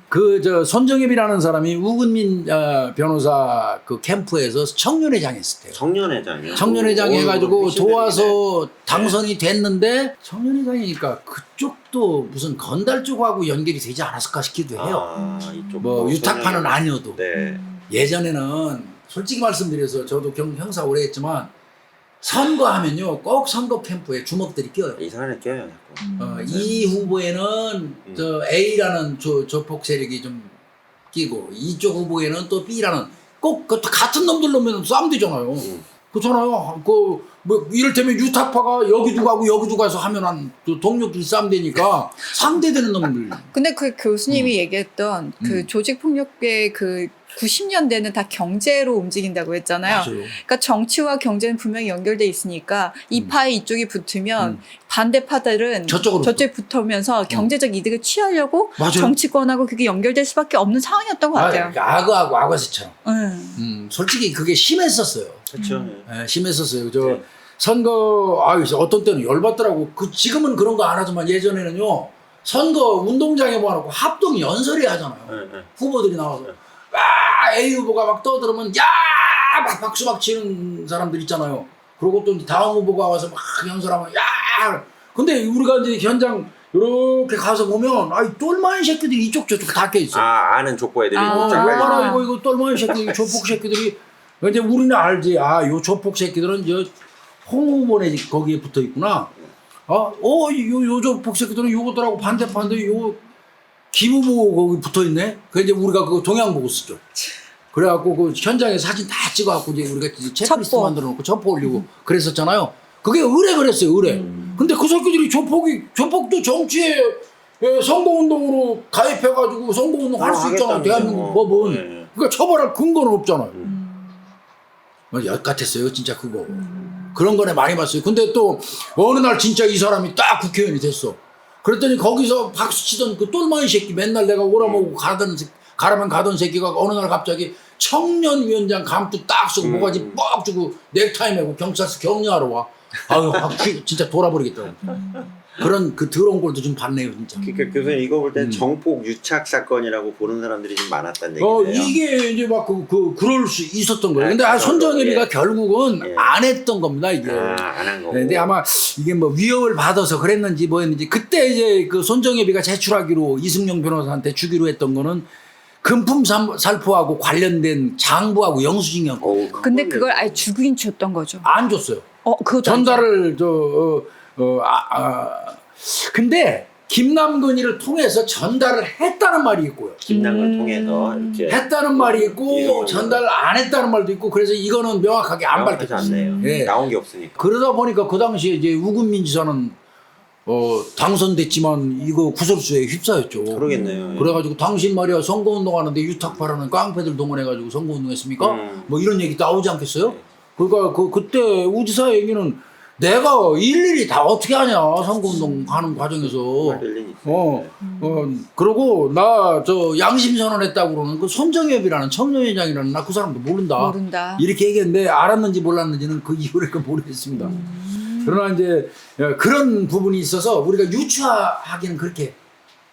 그 저 손정엽이라는 사람이 우근민 변호사 그 캠프에서 청년회장 했을 때요. 청년회장이요? 청년회장 해가지고 도와서 당선이 됐는데 청년회장이니까 그쪽도 무슨 건달 쪽하고 연결이 되지 않았을까 싶기도 해요. 이쪽 뭐 유탁파는 아니어도. 네. 예전에는 솔직히 말씀드려서 저도 형사 오래 했지만 선거하면요 꼭 선거 캠프에 주먹들이 껴요. 이상하게 껴요. 이 후보에는 저 A라는 조폭 세력이 좀 끼고 이쪽 후보에는 또 B라는 꼭 같은 놈들 놓으면 싸움 되잖아요. 그렇잖아요. 그 뭐 이를테면 유탁파가 여기도 가고 여기도 가서 하면 한 동료끼리 싸움 되니까 상대되는 놈들. 근데 그 교수님이 얘기했던 그 조직폭력의 그 90년대는 다 경제로 움직인다고 했잖아요. 맞아요. 그러니까 정치와 경제는 분명히 연결돼 있으니까 이 파에 이쪽이 붙으면 반대파들은 저쪽으로 저쪽에 붙으면서 경제적 이득을 취하려고 맞아요. 정치권하고 그게 연결될 수밖에 없는 상황이었던 것 같아요. 악어하고 악어새처럼. 음. 솔직히 그게 심했었어요. 그렇죠. 심했었어요. 저 네. 선거 어떤 때는 열받더라고. 지금은 그런 거 안 하지만 예전에는요. 선거 운동장에 모아놓고 합동 연설이 하잖아요. 네. 후보들이 나와서 네. 와 A 후보가 막 떠들으면 야 막 박수 막 치는 사람들 있잖아요. 그리고 또 다음 후보가 와서 막 연설하면 야. 근데 우리가 이제 현장 이렇게 가서 보면 아이 똘마니 새끼들이 이쪽 저쪽 다 껴있어. 아는 족보 애들이 아. 쫙 깔려 얼마나 있어요. 이거 똘마니 새끼들이 조폭 새끼들이 이제 우리는 알지. 요 조폭 새끼들은 홍 후보네 거기에 붙어 있구나. 요 조폭 새끼들은 요것들하고 반대파인데 요 김 후보 거기 붙어 있네. 그 이제 우리가 그 동양 보고 쓰죠. 그래갖고 그 현장에 사진 다 찍어갖고 이제 우리가 체크리스트 첩보. 만들어 놓고 첩보 올리고 그랬었잖아요. 그게 의뢰 그랬어요, 의뢰. 근데 그 새끼들이 조폭도 정치에 선거운동으로 가입해가지고 선거운동 할 수 있잖아, 하겠다면서요. 대한민국 법은. 네. 그러니까 처벌할 근거는 없잖아요. 엿 같았어요, 진짜 그거. 그런 거네 많이 봤어요. 근데 또 어느 날 진짜 이 사람이 딱 국회의원이 됐어. 그랬더니 거기서 박수 치던 그 똘마니 새끼 맨날 내가 오라먹고 가라면 가던 새끼가 어느 날 갑자기 청년위원장 감투 딱 쓰고 모가지 뻑 주고 넥타이 메고 경찰서 격려하러 와. 아유, 진짜 돌아버리겠다고. 그런 그 더러운 꼴도 좀 봤네요, 진짜. 그러니까 교수님 이거 볼 때는 정폭 유착 사건이라고 보는 사람들이 좀 많았다는 얘기예요. 이게 이제 막 그럴 수 있었던 거예요. 근데 아, 손정혜비가 예. 결국은 예. 안 했던 겁니다, 이게. 안 한 거고. 네, 근데 아마 이게 뭐 위협을 받아서 그랬는지 뭐였는지 그때 이제 그 손정혜비가 제출하기로 이승용 변호사한테 주기로 했던 거는 금품 살포하고 관련된 장부하고 영수증이었고 근데 그걸 아예 주긴 줬던 거죠. 안 줬어요. 그것도 전달을 근데 김남근이를 통해서 전달을 했다는 말이 있고요. 김남을 통해서 이렇게 했다는 말이 있고 이거 전달 안 했다는 말도 있고 그래서 이거는 명확하게 안 명확하지 밝혀졌어요. 않네요. 예. 나온 게 없으니까. 그러다 보니까 그 당시에 이제 우금민 지사는 당선됐지만 이거 구설수에 휩싸였죠. 그러겠네요. 예. 그래가지고 당신 말이야 선거운동하는데 유탁파라는 깡패들 동원해가지고 선거운동했습니까? 뭐 이런 얘기 나오지 않겠어요? 그러니까 그때 우지사 얘기는 내가 일일이 다 어떻게 하냐 선거운동 하는 과정에서 일리는 있어요. 그러고 나 양심 선언했다고 그러는 그 손정엽이라는 청년회장이라는 나 그 사람도 모른다. 이렇게 얘기했는데 알았는지 몰랐는지는 그 이후를 모르겠습니다. 그러나 이제 그런 부분이 있어서 우리가 유추하기는 그렇게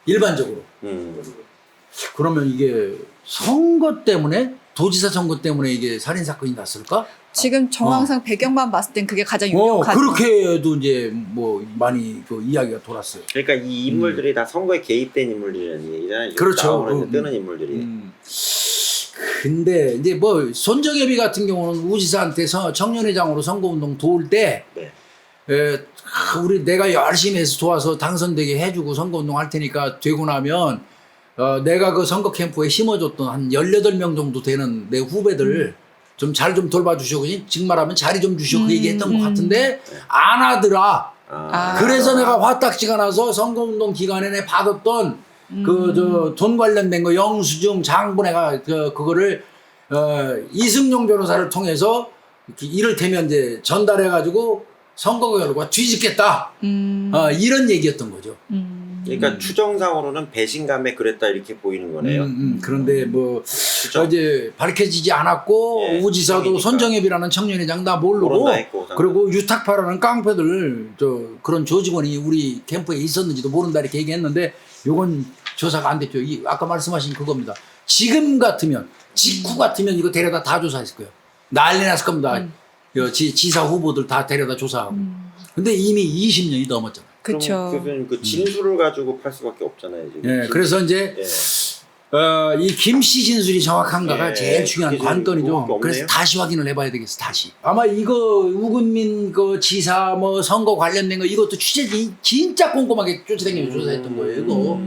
일반적으로. 그러면 이게 선거 때문에 도지사 선거 때문에 이게 살인 사건이 났을까? 지금 정황상 배경만 봤을 땐 그게 가장 유력하죠. 그렇게도 이제 뭐 많이 그 이야기가 돌았어요. 그러니까 이 인물들이 다 선거에 개입된 인물들이라는 얘기잖아요. 그렇죠. 나오는 뜨는 인물들이. 근데 이제 뭐 손정혜비 같은 경우는 우지사한테 청년회장으로 선거운동 도울 때 네. 내가 열심히 해서 도와서 당선되게 해주고 선거운동 할 테니까 되고 나면 내가 그 선거 캠프에 심어줬던 한 18명 정도 되는 내 후배들 좀 잘 좀 돌봐주시고 지금 말하면 자리 좀 주시고 그 얘기했던 것 같은데 안 하더라. 그래서 내가 화딱지가 나서 선거운동 기간에 내 받았던 돈 관련된 거 영수증 장부 내가 그거를 이승용 변호사를 통해서 이를테면 이제 전달해가지고 선거 결과 뒤집겠다. 이런 얘기였던 거죠. 그러니까 추정상으로는 배신감에 그랬다 이렇게 보이는 거네요. 그런데 뭐 이제 밝혀지지 않았고 예, 우지사도 그러니까. 손정혜비라는 청년회장 나 모르고 모른다 했고, 그리고 유탁파라는 깡패들 그런 조직원이 우리 캠프에 있었는지도 모른다 이렇게 얘기했는데 요건 조사가 안 됐죠. 아까 말씀하신 그겁니다. 지금 같으면 직후 같으면 이거 데려다 다 조사했을 거예요. 난리 났을 겁니다. 지사 후보들 다 데려다 조사하고. 근데 이미 20년이 넘었잖아요. 그렇죠. 교수님 그 진술을 가지고 팔 수밖에 없잖아요. 지금. 예, 그래서 이제 이 김씨 진술이 정확한가가 예, 제일 중요한 그게 관건이죠. 없네요. 그래서 다시 확인을 해봐야 되겠어. 다시. 아마 이거 우근민 그 지사 뭐 선거 관련된 거 이것도 취재 진짜 꼼꼼하게 쫓아다니면서 조사했던 거예요. 이거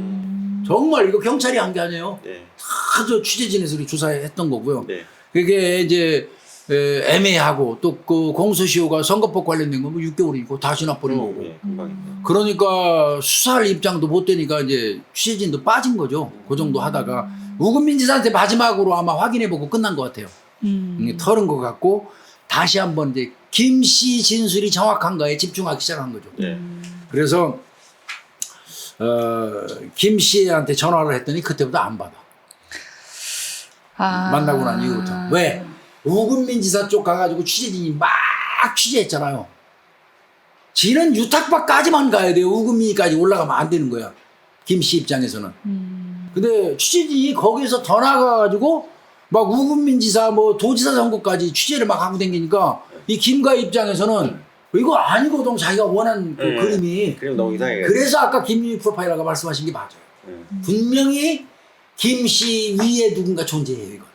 정말 이거 경찰이 한 게 아니에요. 네. 다 저 취재진에서 조사했던 거고요. 네. 그게 이제 애매하고 또 그 공소시효가 선거법 관련된 건 뭐 6개월이고 다 지나버린 거고. 예, 금방입니다. 그러니까 수사할 입장도 못 되니까 이제 취재진도 빠진 거죠. 그 정도 하다가 우금민 지사한테 마지막으로 아마 확인해보고 끝난 것 같아요. 털은 것 같고 다시 한번 이제 김 씨 진술이 정확한가에 집중하기 시작한 거죠. 예. 그래서 김 씨한테 전화를 했더니 그때부터 안 받아. 만나고 난 이후부터. 왜? 우금민 지사 쪽 가가지고 취재진이 막 취재했잖아요. 지는 유탁박까지만 가야 돼요. 우금민까지 올라가면 안 되는 거야. 김 씨 입장에서는. 근데 취재진이 거기서 더 나가가지고 막 우금민 지사 뭐 도지사 선거까지 취재를 막 하고 다니니까 이 김가 입장에서는 이거 아니거든. 자기가 원한 그 그림이. 그림 너무 이상해. 그래서 아까 김유희 프로파일러가 말씀하신 게 맞아요. 분명히 김 씨 위에 누군가 존재해요. 이거.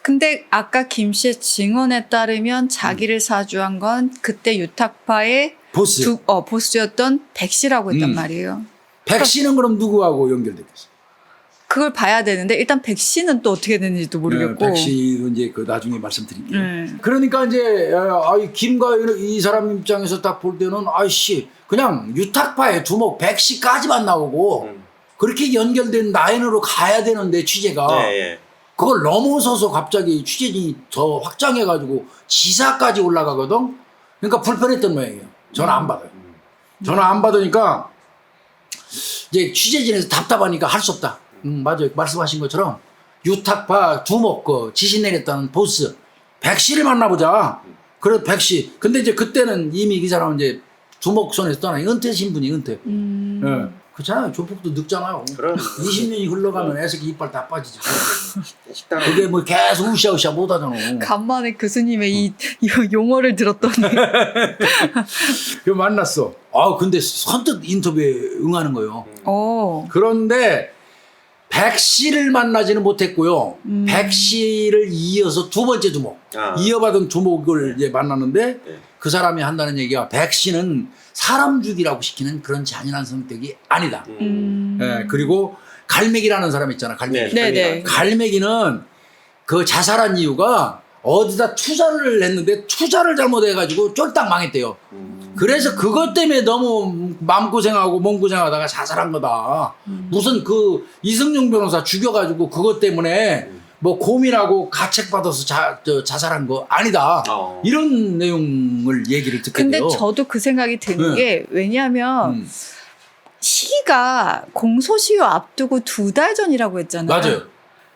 근데 아까 김 씨의 증언에 따르면 자기를 사주한 건 그때 유탁파의 보스. 보스였던 백 씨라고 했단 말이에요. 백 씨는 그럼 누구하고 연결됐겠어? 그걸 봐야 되는데 일단 백 씨는 또 어떻게 되는지도 모르겠고. 백 씨는 이제 그 나중에 말씀드릴게요. 그러니까 이제 김가 이 사람 입장에서 딱 볼 때는 아이씨 그냥 유탁파의 두목 백 씨까지만 나오고 그렇게 연결된 라인으로 가야 되는데 취재가 예. 그걸 넘어서서 갑자기 취재진이 더 확장해가지고 지사까지 올라가거든. 그러니까 불편했던 모양이에요. 전화 안 받아요. 전화 안 받으니까 이제 취재진에서 답답하니까 할 수 없다. 맞아요. 말씀하신 것처럼 유탁파 두목 그 지시 내렸다는 보스 백씨를 만나보자. 그래 백씨. 근데 이제 그때는 이미 이 사람은 이제 두목 손에서 떠나 은퇴 신분이 은퇴. 예. 그렇잖아요. 조폭도 늙잖아요. 그럼 20년이 흘러가면 애새끼 이빨 다 빠지지. 식당 그게 뭐 계속 으쌰으쌰 못 하잖아. 간만에 교수님의 이 용어를 들었더니 그 만났어. 근데 선뜻 인터뷰에 응하는 거예요. 그런데 백 씨를 만나지는 못했고요. 백 씨를 이어서 두 번째 두목. 이어받은 두목을 이제 만났는데 그 사람이 한다는 얘기가 백 씨는 사람 죽이라고 시키는 그런 잔인한 성격이 아니다. 그리고 갈매기라는 사람 있잖아. 갈매기. 네네. 갈매기는 그 자살한 이유가 어디다 투자를 했는데 투자를 잘못해가지고 쫄딱 망했대요. 그래서 그것 때문에 너무 마음고생하고 몸고생하다가 자살한 거다. 무슨 그 이승용 변호사 죽여가지고 그것 때문에 뭐 고민하고 가책받아서 자살한 거 아니다. 이런 내용을 얘기를 듣게 근데 돼요. 저도 그 생각이 드는 게 왜냐하면 시기가 공소시효 앞두고 2달 전이라고 했잖아요. 맞아요.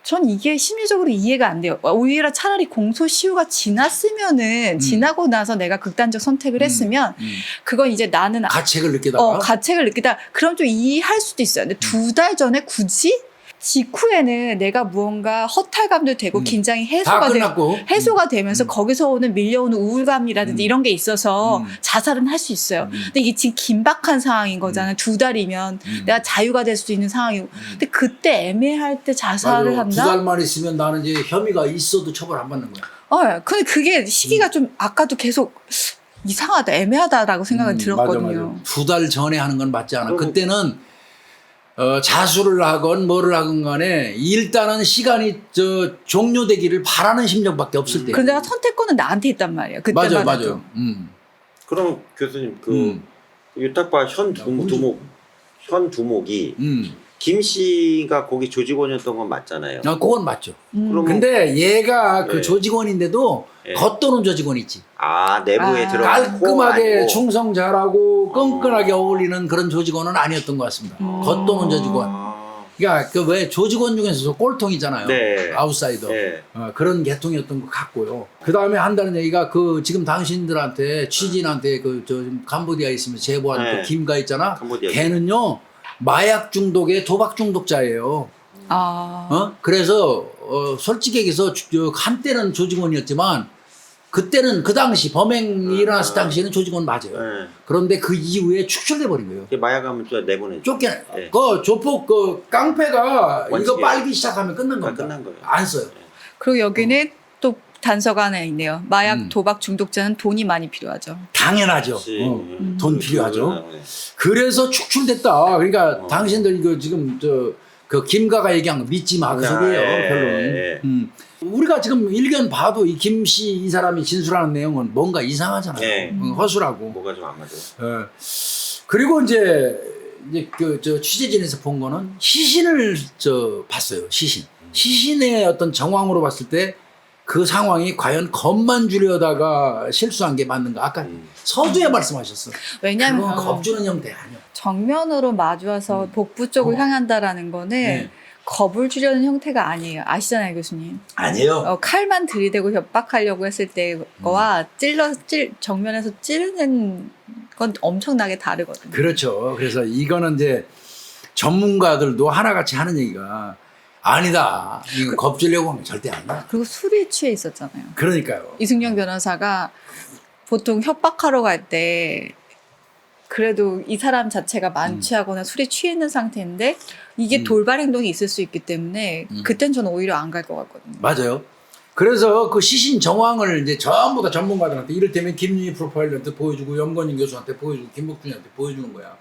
전 이게 심리적으로 이해가 안 돼요. 오히려 차라리 공소시효가 지났으면은 지나고 나서 내가 극단적 선택을 했으면 그건 이제 나는 가책을 느끼다가 가책을 느끼다 그럼 좀 이해할 수도 있어요. 근데 2달 전에 굳이 직후에는 내가 무언가 허탈감도 되고 긴장이 해소가 되면서 거기서 오는 밀려오는 우울감이라든지 이런 게 있어서 자살은 할 수 있어요. 근데 이게 지금 긴박한 상황인 거잖아요. 2달이면 내가 자유가 될 수 있는 상황이고. 근데 그때 애매할 때 자살을 한다? 2달만 있으면 나는 이제 혐의가 있어도 처벌 안 받는 거야. 근데 그게 시기가 좀 아까도 계속 이상하다, 애매하다라고 생각이 들었거든요. 맞아. 2달 전에 하는 건 맞지 않아. 그때는 자수를 하건 뭐를 하건 간에 일단은 시간이 종료되기를 바라는 심정밖에 없을 때. 근데 선택권은 나한테 있단 말이에요. 그때만 해도. 맞아요. 그럼 교수님 그 유탁파 현 두목이 김 씨가 거기 조직원이었던 건 맞잖아요. 그건 맞죠. 그럼 근데 얘가 그 네. 조직원인데도 겉도는 조직원 있지. 내부에 들어가 깔끔하게 충성 잘하고 끈끈하게 어울리는 그런 조직원은 아니었던 것 같습니다. 겉도는 조직원. 그러니까 그 왜 조직원 중에서 꼴통이잖아요. 네. 아웃사이더. 네. 그런 계통이었던 것 같고요. 그 다음에 한다는 얘기가 그 지금 당신들한테 취진한테 지금 캄보디아에 있으면 제보한 네. 그 김가 있잖아. 캄보디아. 걔는요 마약 중독의 도박 중독자예요. 그래서 솔직히 얘기해서 한때는 조직원이었지만 그때는 그 당시 범행이 일어났을 당시에는 조직원 맞아요. 그런데 그 이후에 축출돼 버린 거예요. 마약하면 또 내보내죠. 쫓겨. 네. 그 조폭 그 깡패가 이거 원칙이에요. 빨기 시작하면 끝난 겁니다. 끝난 거예요. 안 써요. 그리고 여기는 또 단서가 하나 있네요. 마약 도박 중독자는 돈이 많이 필요하죠. 당연하죠. 돈 필요하죠. 그래서 축출됐다. 그러니까 당신들 그 지금 그 김가가 얘기한 거 믿지 마 그 소리예요. 별로. 우리가 지금 일견 봐도 이 김씨 이 사람이 진술하는 내용은 뭔가 이상하잖아요. 네. 허술하고. 뭐가 좀 안 맞아요. 예. 그리고 이제 그 저 취재진에서 본 거는 시신을 봤어요. 시신의 어떤 정황으로 봤을 때 그 상황이 과연 겁만 주려다가 실수한 게 맞는가? 아까 서두에 말씀하셨어. 왜냐면 그건 겁주는 형태 아니야. 정면으로 마주와서 복부 쪽을 향한다라는 거는 네. 겁을 주려는 형태가 아니에요. 아시잖아요, 교수님. 아니에요. 칼만 들이대고 협박하려고 했을 때와 정면에서 찌르는 건 엄청나게 다르거든요. 그렇죠. 그래서 이거는 이제 전문가들도 하나같이 하는 얘기가 아니다. 이거 겁주려고 하면 절대 아니야. 그리고 술이 취해 있었잖아요. 그러니까요. 이승용 변호사가 보통 협박하러 갈 때 그래도 이 사람 자체가 만취하거나 술에 취해 있는 상태인데 이게 돌발 행동이 있을 수 있기 때문에 그땐 저는 오히려 안 갈 것 같거든요. 맞아요. 그래서 그 시신 정황을 이제 전부 다 전문가들한테 이를테면 김윤희 프로파일러한테 보여주고 염건희 교수한테 보여주고 김복준한테 보여주는 거야.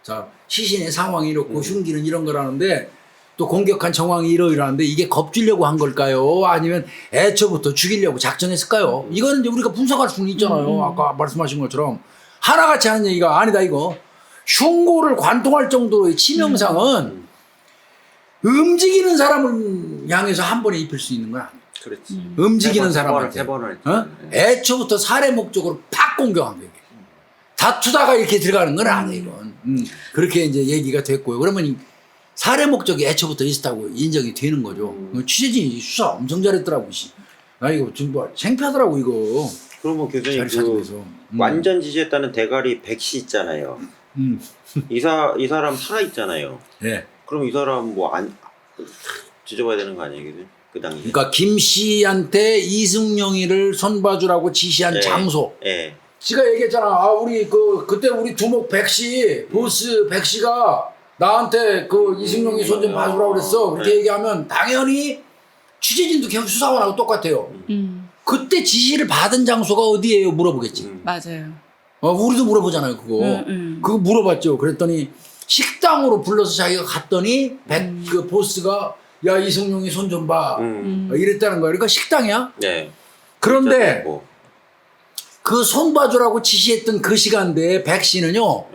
자, 시신의 상황이 이렇고 흉기는 이런 거라는데 또 공격한 정황이 이러이러한데 이게 겁주려고 한 걸까요? 아니면 애초부터 죽이려고 작정했을까요? 이거는 이제 우리가 분석할 수는 있잖아요. 아까 말씀하신 것처럼 하나같이 하는 얘기가 아니다 이거. 흉고를 관통할 정도의 치명상은 움직이는 사람을 향해서 한 번에 입힐 수 있는 건 아니에요. 그렇지. 움직이는 세 사람한테 번을 애초부터 살해 목적으로 팍 공격한 거예요. 다투다가 이렇게 들어가는 건 아니에요. 이건. 그렇게 이제 얘기가 됐고요. 그러면 이 살해 목적이 애초부터 있었다고 인정이 되는 거죠. 취재진이 수사 엄청 잘했더라고. 나 이거 좀 뭐 창피하더라고 이거. 그러면 교수님 자리 찾으면서. 완전 지지했다는 대가리 백씨 있잖아요. 이 사람 살아 있잖아요. 네. 그럼 이 사람 뭐 안 지져봐야 되는 거 아니에요, 교수님? 그 당시에. 그러니까 김 씨한테 이승용이를 손봐주라고 지시한 네. 장소. 예. 씨가 얘기했잖아. 아 우리 그때 우리 두목 백씨 보스 백씨가 나한테 그 이승용이 손 좀 봐주라고 그랬어. 그렇게 네. 얘기하면 당연히 취재진도 계속 수사관하고 똑같아요. 그때 지시를 받은 장소가 어디예요? 물어보겠지. 맞아요. 우리도 물어보잖아요, 그거. 그거 물어봤죠. 그랬더니 식당으로 불러서 자기가 갔더니 그 보스가 야 이승용이 손 좀 봐. 이랬다는 거야. 그러니까 식당이야. 네. 그런데 뭐. 그 손 봐주라고 지시했던 그 시간대에 백 씨는요.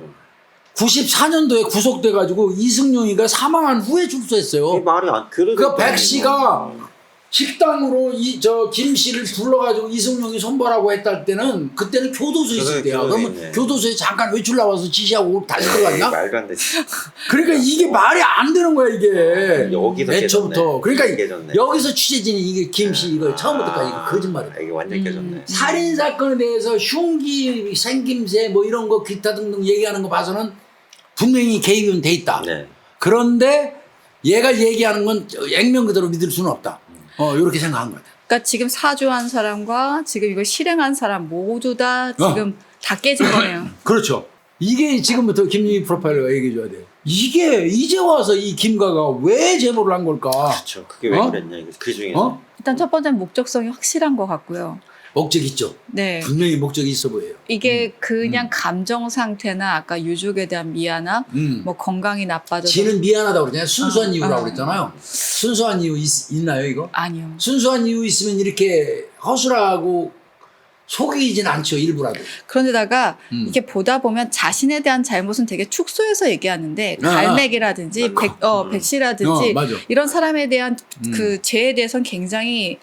94년도에 구속돼가지고 이승용이가 사망한 후에 이 출소했어요. 말이 안 그래도 그 백 씨가 식당으로 김 씨를 불러가지고 이승용이 손보라고 했다 때는 그때는 교도소에 있을 때야. 그러면 교도소에 잠깐 외출 나와서 지시하고 다시 들어갔나? 말도 안 되지. 그러니까 이게 말이 안 되는 거야 이게. 여기서 애초부터. 깨졌네. 그러니까 깨졌네. 여기서 취재진이 이게 김 씨 이거 처음부터까지 이거 거짓말이야. 이게 완전 깨졌네. 살인 사건에 대해서 흉기, 생김새 뭐 이런 거 기타 등등 얘기하는 거 봐서는 분명히 개입은 돼 있다. 네. 그런데 얘가 얘기하는 건 액면 그대로 믿을 수는 없다. 이렇게 생각한 거다. 그러니까 지금 사주한 사람과 지금 이걸 실행한 사람 모두 다 지금 다 깨진 거네요. 그렇죠. 이게 지금부터 김유희 프로파일러가 얘기해 줘야 돼요. 이게 이제 와서 이 김가가 왜 제보를 한 걸까? 그렇죠. 그게 왜 그랬냐 이거 그 중에서. 일단 첫 번째는 목적성이 확실한 것 같고요. 목적 있죠. 네. 분명히 목적이 있어 보여요. 이게 그냥 감정 상태나 아까 유족에 대한 미안함, 뭐 건강이 나빠져서 지는 미안하다고 그러잖아요. 순수한 이유라고 그랬잖아요. 순수한 이유 있나요 이거? 아니요. 순수한 이유 있으면 이렇게 허술하고 속이진 않죠 일부라도. 그런데다가 이렇게 보다 보면 자신에 대한 잘못은 되게 축소해서 얘기하는데 갈매기라든지 백씨라든지 맞아. 이런 사람에 대한 그 죄에 대해서는 굉장히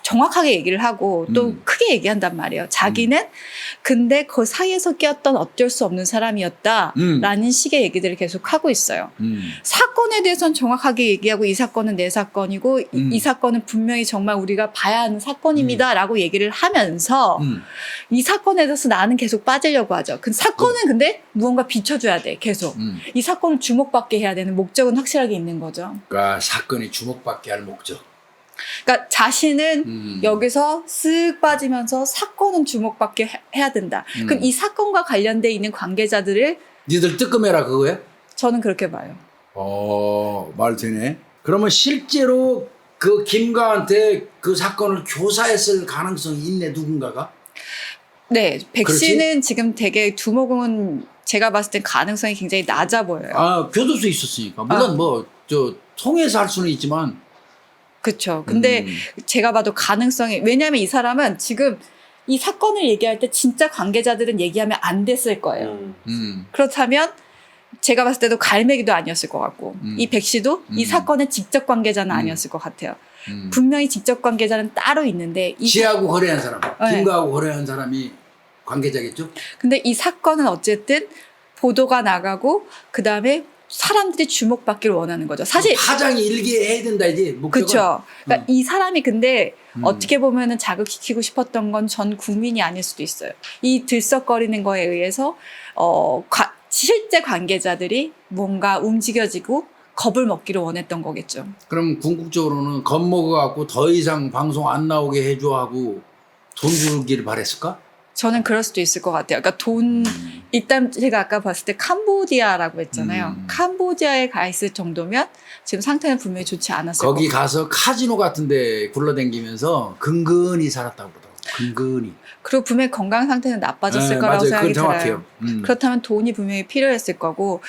정확하게 얘기를 하고 또 크게 얘기한단 말이에요. 자기는 근데 그 사이에서 끼었던 어쩔 수 없는 사람이었다라는 식의 얘기들을 계속 하고 있어요. 사건에 대해서는 정확하게 얘기하고 이 사건은 내 사건이고 이 사건은 분명히 정말 우리가 봐야 하는 사건입니다라고 얘기를 하면서 이 사건에 대해서 나는 계속 빠지려고 하죠. 그 사건은 근데 무언가 비춰줘야 돼. 계속. 이 사건을 주목받게 해야 되는 목적은 확실하게 있는 거죠. 그러니까 사건이 주목받게 할 목적. 그러니까 자신은 여기서 쓱 빠지면서 사건은 주목받게 해야 된다. 그럼 이 사건과 관련돼 있는 관계자들을 니들 뜨끔해라 그거야? 저는 그렇게 봐요. 말 되네. 그러면 실제로 그 김가한테 그 사건을 교사했을 가능성이 있네 누군가가? 네, 백 그렇지? 씨는 지금 되게 두목은 제가 봤을 땐 가능성이 굉장히 낮아 보여요. 교도소에 있었으니까 물론 뭐 저 통해서 할 수는 있지만 그렇죠. 근데 제가 봐도 가능성이, 왜냐하면 이 사람은 지금 이 사건을 얘기할 때 진짜 관계자들은 얘기하면 안 됐을 거예요. 그렇다면 제가 봤을 때도 갈매기도 아니었을 것 같고 이 백 씨도 이 사건의 직접 관계자는 아니었을 것 같아요. 분명히 직접 관계자는 따로 있는데 지하고 거래한 사람, 네. 김가하고 거래한 사람이 관계자겠죠? 근데 이 사건은 어쨌든 보도가 나가고 그 다음에 사람들이 주목받기를 원하는 거죠. 사실 파장이 일게 해야 된다 이제 목적은. 그렇죠. 그러니까 이 사람이 근데 어떻게 보면은 자극시키고 싶었던 건 전 국민이 아닐 수도 있어요. 이 들썩거리는 거에 의해서 실제 관계자들이 뭔가 움직여지고 겁을 먹기를 원했던 거겠죠. 그럼 궁극적으로는 겁먹어갖고 더 이상 방송 안 나오게 해줘 하고 돈 주기를 바랬을까? 저는 그럴 수도 있을 것 같아요. 그러니까 일단 제가 아까 봤을 때 캄보디아라고 했잖아요. 캄보디아에 가 있을 정도면 지금 상태는 분명히 좋지 않았을 거기 거고. 가서 카지노 같은데 굴러다니면서 근근히 살았다고 그러더라고. 근근히. 그리고 분명히 건강 상태는 나빠졌을 네, 거라고 맞아요. 생각이 그건 들어요. 정확해요. 그렇다면 돈이 분명히 필요했을 거고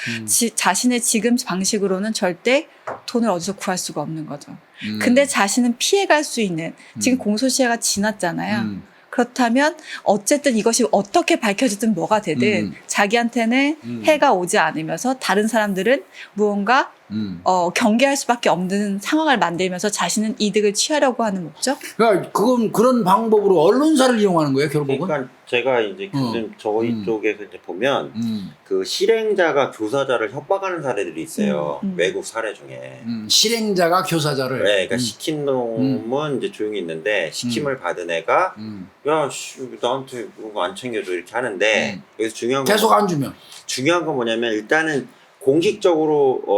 자신의 지금 방식으로는 절대 돈을 어디서 구할 수가 없는 거죠. 근데 자신은 피해갈 수 있는 지금 공소시효가 지났잖아요. 그렇다면 어쨌든 이것이 어떻게 밝혀지든 뭐가 되든 자기한테는 해가 오지 않으면서 다른 사람들은 무언가 경계할 수밖에 없는 상황을 만들면서 자신은 이득을 취하려고 하는 목적? 그러니까 그건 그런 방법으로 언론사를 이용하는 거예요, 결국은. 그러니까 제가 이제 요즘 저희 쪽에서 이제 보면 그 실행자가 교사자를 협박하는 사례들이 있어요. 외국 사례 중에. 실행자가 교사자를. 네, 그러니까 시킨 놈은 이제 조용히 있는데 시킴을 받은 애가 야, 씨, 나한테 그거 안 챙겨줘 이렇게 하는데 여기서 계속 안 주면. 중요한 건 뭐냐면 일단은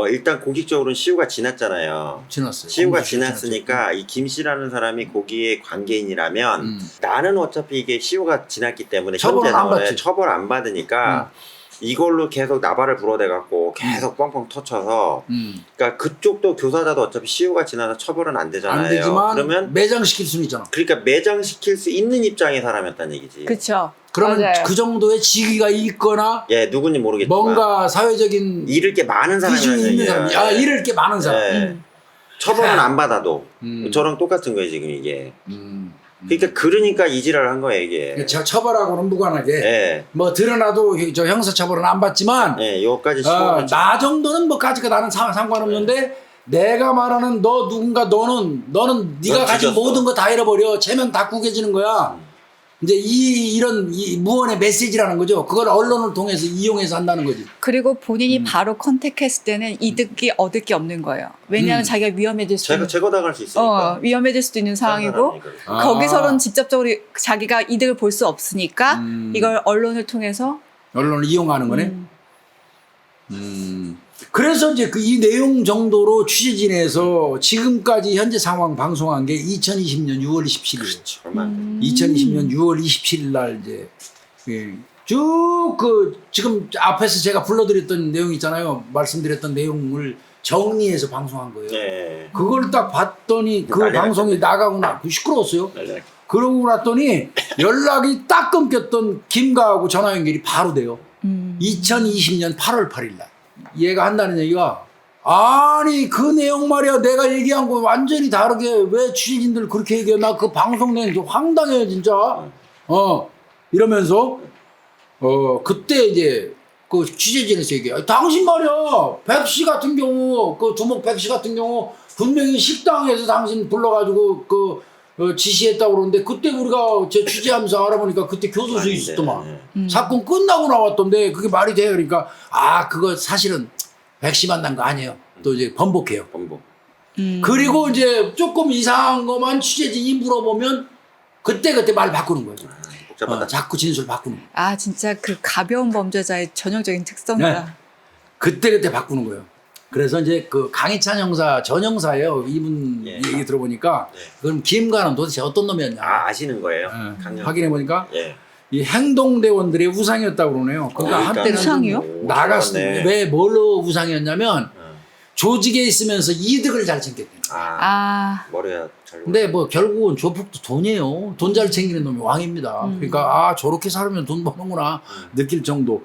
일단 공식적으로는 시효가 지났잖아요. 지났어요. 시효가 공식 지났으니까 이 김 씨라는 사람이 거기에 관계인이라면 나는 어차피 이게 시효가 지났기 때문에 처벌을 현재 안 상황에 받지. 처벌 안 받으니까 이걸로 계속 나발을 불어대갖고 계속 뻥뻥 터쳐서 그러니까 그쪽도 교사자도 어차피 시효가 지나서 처벌은 안 되잖아요. 안 되지만 그러면 매장시킬 수는 있잖아. 그러니까 매장시킬 수 있는 입장의 사람이었다는 얘기지. 그렇죠. 그러면 맞아요. 그 정도의 직위가 있거나 예, 누군지 모르겠지만 뭔가 사회적인 잃을 게 많은 비중이 사람이라는 있는 얘기야. 사람. 아, 잃을 게 많은 사람. 예. 처벌은 안 받아도 저랑 똑같은 거예요 지금 이게. 그러니까 이지랄을 한 거예요 이게. 저 처벌하고는 무관하게 예. 뭐 드러나도 저 형사처벌은 안 받지만 예, 요까지 시효가 나 정도는 뭐까지가 나는 상관없는데 내가 말하는 너 누군가 너는 네가 넌 가진 뒤졌어. 모든 거 다 잃어버려. 체면 다 구겨지는 거야. 이제 이런 무언의 메시지라는 거죠. 그걸 언론을 통해서 이용해서 한다는 거지. 그리고 본인이 바로 컨택했을 때는 이득이 얻을 게 없는 거예요. 왜냐하면 자기가 위험해질 수 있는 제거당할 수 있으니까. 위험해질 수도 있는 상황이고 아. 거기서는 직접적으로 자기가 이득을 볼 수 없으니까 이걸 언론을 통해서 언론을 이용하는 거네. 그래서 이제 이 내용 정도로 취재진에서 지금까지 현재 상황 방송한 게 2020년 6월 27일. 얼마 안 2020년 6월 27일 날 이제 쭉 지금 앞에서 제가 불러드렸던 내용 있잖아요. 말씀드렸던 내용을 정리해서 방송한 거예요. 네. 그걸 딱 봤더니 그 난리 방송이 났겠네. 나가고 시끄러웠어요. 네. 그러고 났더니 연락이 딱 끊겼던 김가하고 전화 연결이 바로 돼요. 2020년 8월 8일 날. 얘가 한다는 얘기가 아니 그 내용 말이야 내가 얘기한 거 완전히 다르게 왜 취재진들 그렇게 얘기해 나 그 방송 내용 좀 황당해 진짜 이러면서 그때 이제 그 취재진에서 얘기해 당신 말이야 백씨 같은 경우 그 두목 백씨 같은 경우 분명히 식당에서 당신 불러가지고 지시했다고 그러는데 그때 우리가 제 취재하면서 알아보니까 그때 교도소에 있었더만 사건 끝나고 나왔던데 그게 말이 돼요. 그러니까 그거 사실은 백씨 만난 거 아니에요. 또 이제 번복해요. 번복. 그리고 이제 조금 이상한 것만 취재진이 물어보면 그때 말 바꾸는 거예요. 복잡하다. 자꾸 진술 바꾸는 거예요. 진짜 그 가벼운 범죄자의 전형적인 특성이다. 네. 그때 바꾸는 거예요. 그래서 이제 그 강희찬 형사 전 형사예요. 이분 예. 얘기 들어보니까 그럼 김가는 도대체 어떤 놈이었냐. 아시는 거예요. 확인해 보니까 예. 이 행동대원들의 우상이었다고 그러네요. 그가 한때는 우상이요? 나갔을 때 왜 뭘로 우상이었냐면 조직에 있으면서 이득을 잘 챙겼대요. 머리가 잘. 근데 뭐 결국은 조폭도 돈이에요. 돈 잘 챙기는 놈이 왕입니다. 그러니까 저렇게 살면 돈 버는구나 느낄 정도.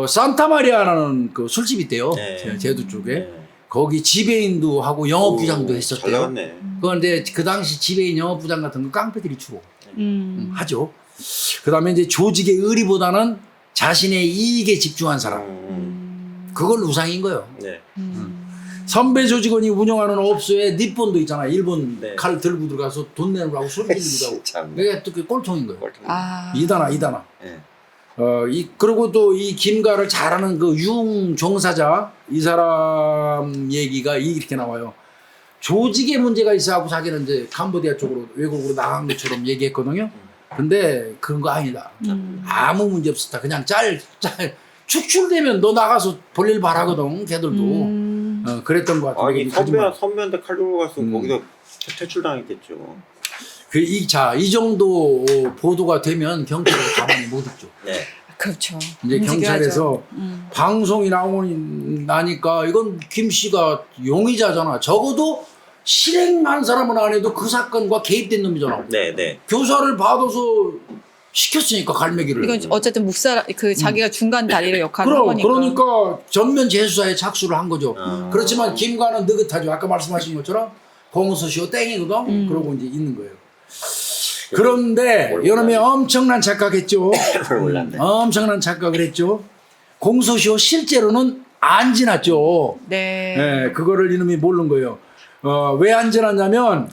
산타마리아라는 그 술집이 있대요. 네. 제주 쪽에. 네. 거기 지배인도 하고 영업부장도 잘 했었대요. 나갔네. 그런데 그 당시 지배인 영업부장 같은 거 깡패들이 주로 하죠. 그다음에 이제 조직의 의리보다는 자신의 이익에 집중한 사람. 그걸 우상인 거예요. 네. 선배 조직원이 운영하는 업소에 니폰도 있잖아. 일본 네. 칼 들고 들어가서 돈 내느라고 소리 지르기도 하고. 참. 그게 또 그 꼴통인 거예요. 아. 이단아. 네. 그리고 또 이 김가를 잘하는 그 융 종사자 이 사람 얘기가 이렇게 나와요. 조직에 문제가 있어하고 자기는 이제 캄보디아 쪽으로 외국으로 나간 것처럼 얘기했거든요. 근데 그런 거 아니다. 아무 문제 없었다. 그냥 축출되면 너 나가서 볼일 바라거든. 걔들도. 그랬던 것 같아요. 아니 선배한테 칼 들고 갔으면 거기서 퇴출당했겠죠. 이 정도 보도가 되면 경찰이 가만히 못 있죠. 네. 그렇죠. 이제 경찰에서 방송이 나니까 이건 김 씨가 용의자잖아. 적어도 실행한 사람은 안 해도 그 사건과 개입된 놈이잖아. 네. 교사를 받아서 시켰으니까 갈매기를. 이건 어쨌든 자기가 중간 다리를 역할을 한 거니까. 그러니까 전면 재수사에 착수를 한 거죠. 그렇지만 음. 김가는 느긋하죠. 아까 말씀하신 것처럼 공소시효 땡이거든. 그러고 이제 있는 거예요. 그런데 여름에 엄청난 착각했죠. 몰랐네. 엄청난 착각을 했죠. 공소시효 실제로는 안 지났죠. 네. 네, 그거를 이놈이 모르는 거예요. 왜 안 지났냐면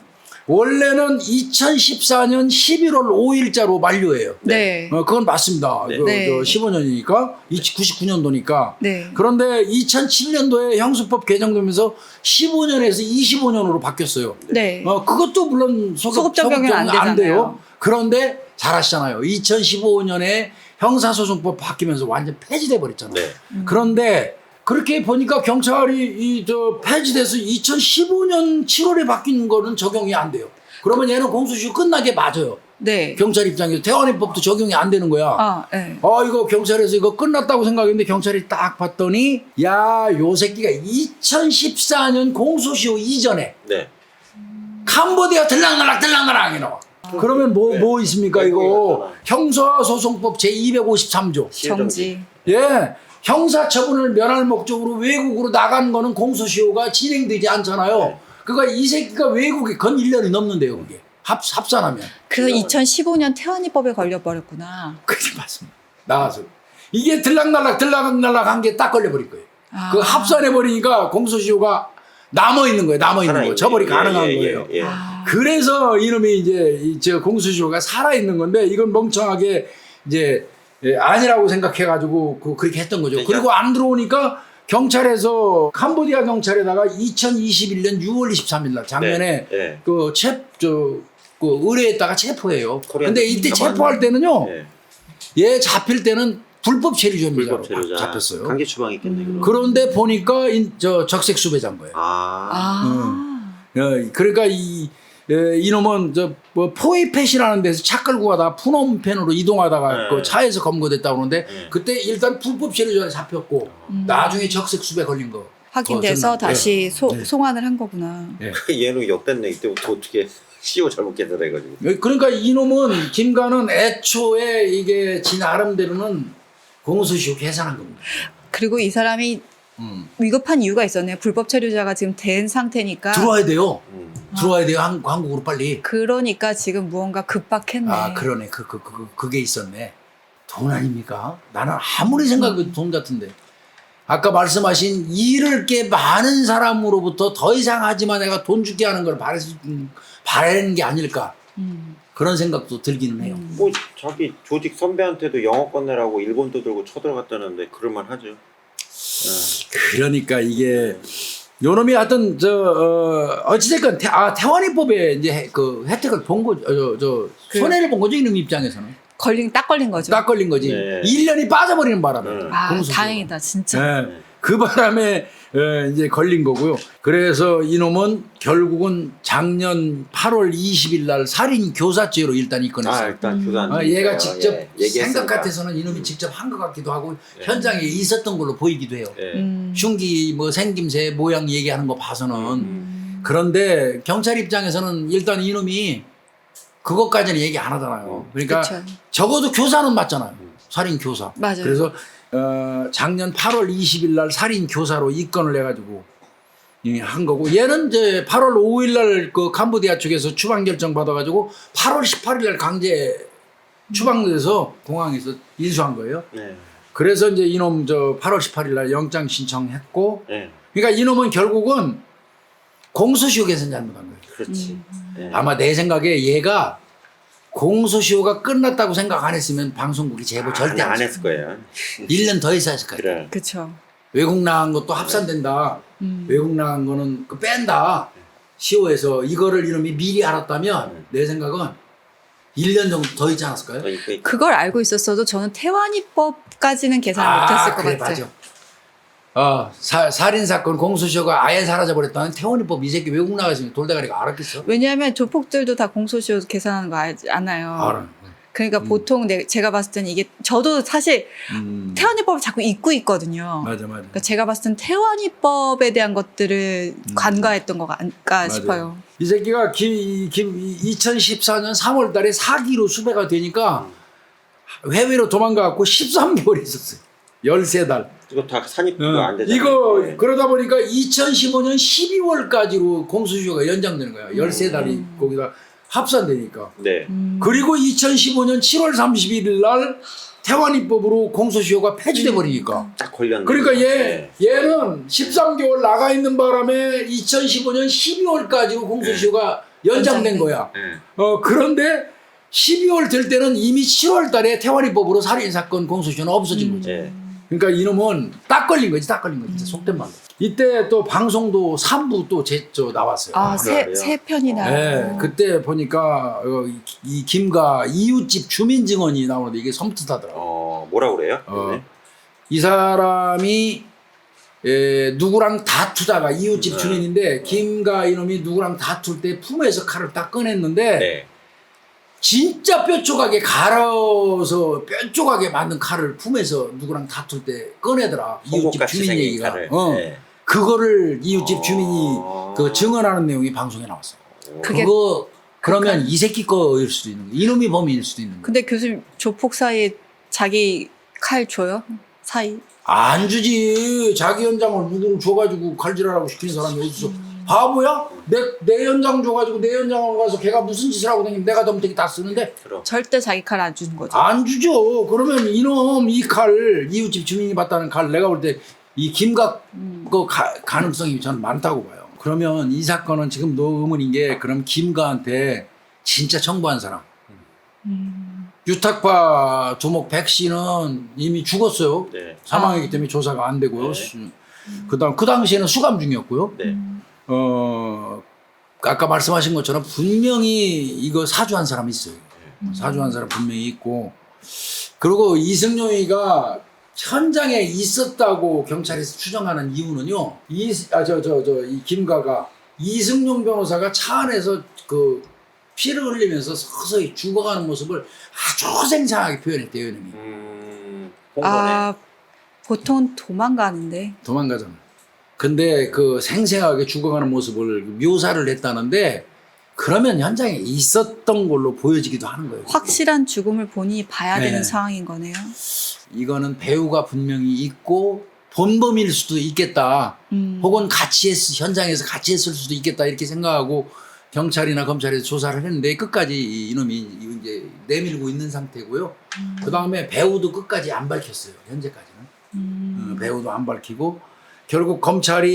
원래는 2014년 11월 5일자로 만료해요. 네. 그건 맞습니다. 네. 네. 15년이니까 99년도니까. 네. 그런데 2007년도에 형수법 개정되면서 15년에서 25년으로 바뀌었어요. 네. 그것도 물론 소급 적용이 안 돼요. 되잖아요. 그런데 잘하시잖아요. 2015년에 형사소송법 바뀌면서 완전 폐지돼 버렸잖아요. 네. 그런데 그렇게 보니까 경찰이 폐지돼서 2015년 7월에 바뀐 거는 적용이 안 돼요. 그러면 얘는 공소시효 끝나게 맞아요. 네. 경찰 입장에서 대환입법도 적용이 안 되는 거야. 아, 네. 이거 경찰에서 이거 끝났다고 생각했는데 경찰이 딱 봤더니 요 새끼가 2014년 공소시효 이전에 네. 캄보디아 들락날락 이나와. 그러면 뭐 있습니까 이거? 형사소송법 제253조. 정지. 예. 형사처분을 면할 목적으로 외국으로 나간 거는 공소시효가 진행되지 않잖아요. 네. 그러니까 이 새끼가 외국에 건 1년이 넘는데요, 그게. 합산하면. 그래서 2015년 태완이법에 걸려버렸구나. 그게 맞습니다. 나가서. 이게 들락날락 한 게 딱 걸려버릴 거예요. 그 합산해버리니까 공소시효가 남아있는 거예요. 남아있는 거. 처벌이 가능한 거예요. 예. 그래서 이놈이 이제 공소시효가 살아있는 건데 이건 멍청하게 이제 아니라고 생각해가지고 그렇게 했던 거죠. 그러니까. 그리고 안 들어오니까 경찰에서 캄보디아 경찰에다가 2021년 6월 23일 날 작년에 네. 의뢰했다가 체포해요. 코리안 근데 이때 잠깐만요. 체포할 때는요. 네. 얘 잡힐 때는 불법 체류자로 불법 체류자 잡혔어요. 강제 추방했겠네. 그럼. 그런데 보니까 적색 수배자인 거예요. 그러니까 이놈은 포이펫이라는 데서 차 끌고 가다가 푸놈펜으로 이동하다가 네. 그 차에서 검거됐다고 그러는데 네. 그때 일단 불법 체류자에 잡혔고 나중에 적색 수배 걸린 거. 확인돼서 다시 네. 송환을 한 거구나. 얘는 역됐네. 이때부터 어떻게 CEO 잘못 개설해가지고. 그러니까 이놈은 김가는 애초에 이게 지 나름대로는 공소시효 계산한 겁니다. 그리고 이 사람이 위급한 이유가 있었네요. 불법 체류자가 지금 된 상태니까. 들어와야 돼요. 들어와야 돼요. 한국으로 빨리. 그러니까 지금 무언가 급박했네. 그러네. 그게 있었네. 돈 아닙니까? 나는 아무리 생각해도 돈 같은데. 아까 말씀하신 일을 꽤 많은 사람으로부터 더 이상 하지만 내가 돈 주게 하는 걸 바라는 게 아닐까. 그런 생각도 들기는 해요. 뭐 자기 조직 선배한테도 영어권 내라고 일본도 들고 쳐들어갔다는데 그럴만 하죠. 그러니까 이게 요놈이 하여튼 어찌됐건 태완이법에 이제 그 혜택을 본 거죠. 손해를 본 거죠 이놈 입장에서는. 딱 걸린 거죠. 딱 걸린 거지. 네. 1년이 빠져버리는 바람에. 공소시효가. 다행이다 진짜. 네. 그 바람에 이제 걸린 거고요. 그래서 이놈은 결국은 작년 8월 20일 날 살인 교사죄로 일단 입건했어요. 일단 교사. 얘가 직접 얘기했으니까. 생각 같아서는 이놈이 직접 한 것 같기도 하고 현장에 있었던 걸로 보이기도 해요. 예. 흉기 생김새 모양 얘기하는 거 봐서는. 그런데 경찰 입장에서는 일단 이놈이 그것까지는 얘기 안 하잖아요. 그러니까 그쵸. 적어도 교사는 맞잖아요. 살인 교사. 맞아요. 그래서 작년 8월 20일 날 살인 교사로 입건을 해가지고 한 거고 얘는 이제 8월 5일 날 그 캄보디아 쪽에서 추방 결정 받아가지고 8월 18일 날 강제 추방돼서 공항에서 인수한 거예요. 네. 그래서 이제 이놈 저 8월 18일 날 영장 신청했고, 네. 그러니까 이놈은 결국은 공소시효 개선 잘못한 거예요. 그렇지. 네. 아마 내 생각에 얘가 공소시효가 끝났다고 생각 안 했으면 방송국이 제보 절대 안 했을 거예요. 1년 더 했어야 거예요. 그래. 그쵸. 외국 나간 것도 합산된다. 외국 나간 거는 그 뺀다. 시효에서 이거를 이놈이 미리 알았다면 내 생각은 1년 정도 더 있지 않았을까요? 그러니까 그걸 알고 있었어도 저는 태완이법까지는 계산 못했을 것 그래, 같아요. 맞아. 살인 사건 공소시효가 아예 사라져 버렸다는 태원이법 이 새끼 외국 나가서 돌대가리가 알았겠어? 왜냐하면 조폭들도 다 공소시효 계산하는 거 알아요. 알아. 그러니까 보통 제가 봤을 때는 이게 저도 사실 태완이법을 자꾸 잊고 있거든요. 맞아. 그러니까 제가 봤을 땐 태완이법에 대한 것들을 관가했던 거 아닐까 싶어요. 이 새끼가 2014년 3월 달에 사기로 수배가 되니까 해외로 도망가갖고 13개월 있었어요. 13달. 이거 다 산입도 안 되잖아. 이거 그러다 보니까 2015년 12월까지로 공소시효가 연장되는 거야. 13달이 거기다 합산되니까. 네. 그리고 2015년 7월 31일 날 태완이법으로 공소시효가 폐지돼 버리니까. 딱 걸렸네. 그러니까 네. 얘는 13개월 나가 있는 바람에 2015년 12월까지로 공소시효가 연장된 거야. 네. 그런데 12월 될 때는 이미 7월 달에 태완이법으로 살인 사건 공소시효는 없어진 거지. 네. 그러니까 이놈은 딱 걸린 거지, 딱 걸린 거지. 진짜 속된 말로. 이때 또 방송도 3부 또 나왔어요. 아, 그래요? 세 편이나. 네, 그때 보니까 이 김가 이웃집 주민 증언이 나오는데 이게 섬뜩하더라고. 뭐라고 그래요? 네. 이 사람이 누구랑 다투다가 이웃집 주민인데 김가 이놈이 누구랑 다툴 때 품에서 칼을 딱 꺼냈는데 네. 진짜 뼈조각에 갈아서 뼈조각에 만든 칼을 품에서 누구랑 다툴 때 꺼내더라. 이웃집 송곳같이 주민 생긴 얘기가. 칼을. 네. 그거를 이웃집 주민이 그 증언하는 내용이 방송에 나왔어. 그게- 그거 그러면 이 새끼 거일 수도 있는 거야. 이놈이 범인일 수도 있는 거야. 근데 교수님 조폭 사이에 자기 칼 줘요? 사이? 안 주지. 자기 연장을 누구를 줘가지고 칼질하라고 시키는 사람이 어디서 바보야? 내 연장 줘가지고 내 연장을 가서 걔가 무슨 짓을 하고 다니면 내가 덤태기 다 쓰는데 그럼. 절대 자기 칼 안 주는 거죠. 안 주죠. 그러면 이놈 이 칼 이웃집 주민이 봤다는 칼 내가 볼 때 이 김각 그 가능성이 저는 많다고 봐요. 그러면 이 사건은 지금 의문인 게 그럼 김가한테 진짜 청부한 사람 유탁파 두목 백 씨는 이미 죽었어요. 네. 사망했기 때문에 조사가 안 되고요. 네. 그다음 그 당시에는 수감 중이었고요. 네. 아까 말씀하신 것처럼 분명히 이거 사주한 사람이 있어요. 사주한 사람 분명히 있고 그리고 이승용이가 현장에 있었다고 경찰에서 추정하는 이유는요. 이 김가가 이승용 변호사가 차 안에서 그 피를 흘리면서 서서히 죽어가는 모습을 아주 생생하게 표현했대요, 이놈이. 홍보네. 아, 보통 도망가는데. 도망가잖아. 근데 그 생생하게 죽어가는 모습을 묘사를 했다는데 그러면 현장에 있었던 걸로 보여지기도 하는 거예요. 확실한 죽음을 본인이 봐야 네. 되는 상황인 거네요. 이거는 배우가 분명히 있고 본범일 수도 있겠다. 혹은 현장에서 같이 했을 수도 있겠다 이렇게 생각하고 경찰이나 검찰에서 조사를 했는데 끝까지 이놈이 이제 내밀고 있는 상태고요. 그 다음에 배우도 끝까지 안 밝혔어요. 현재까지는. 배우도 안 밝히고 결국 검찰이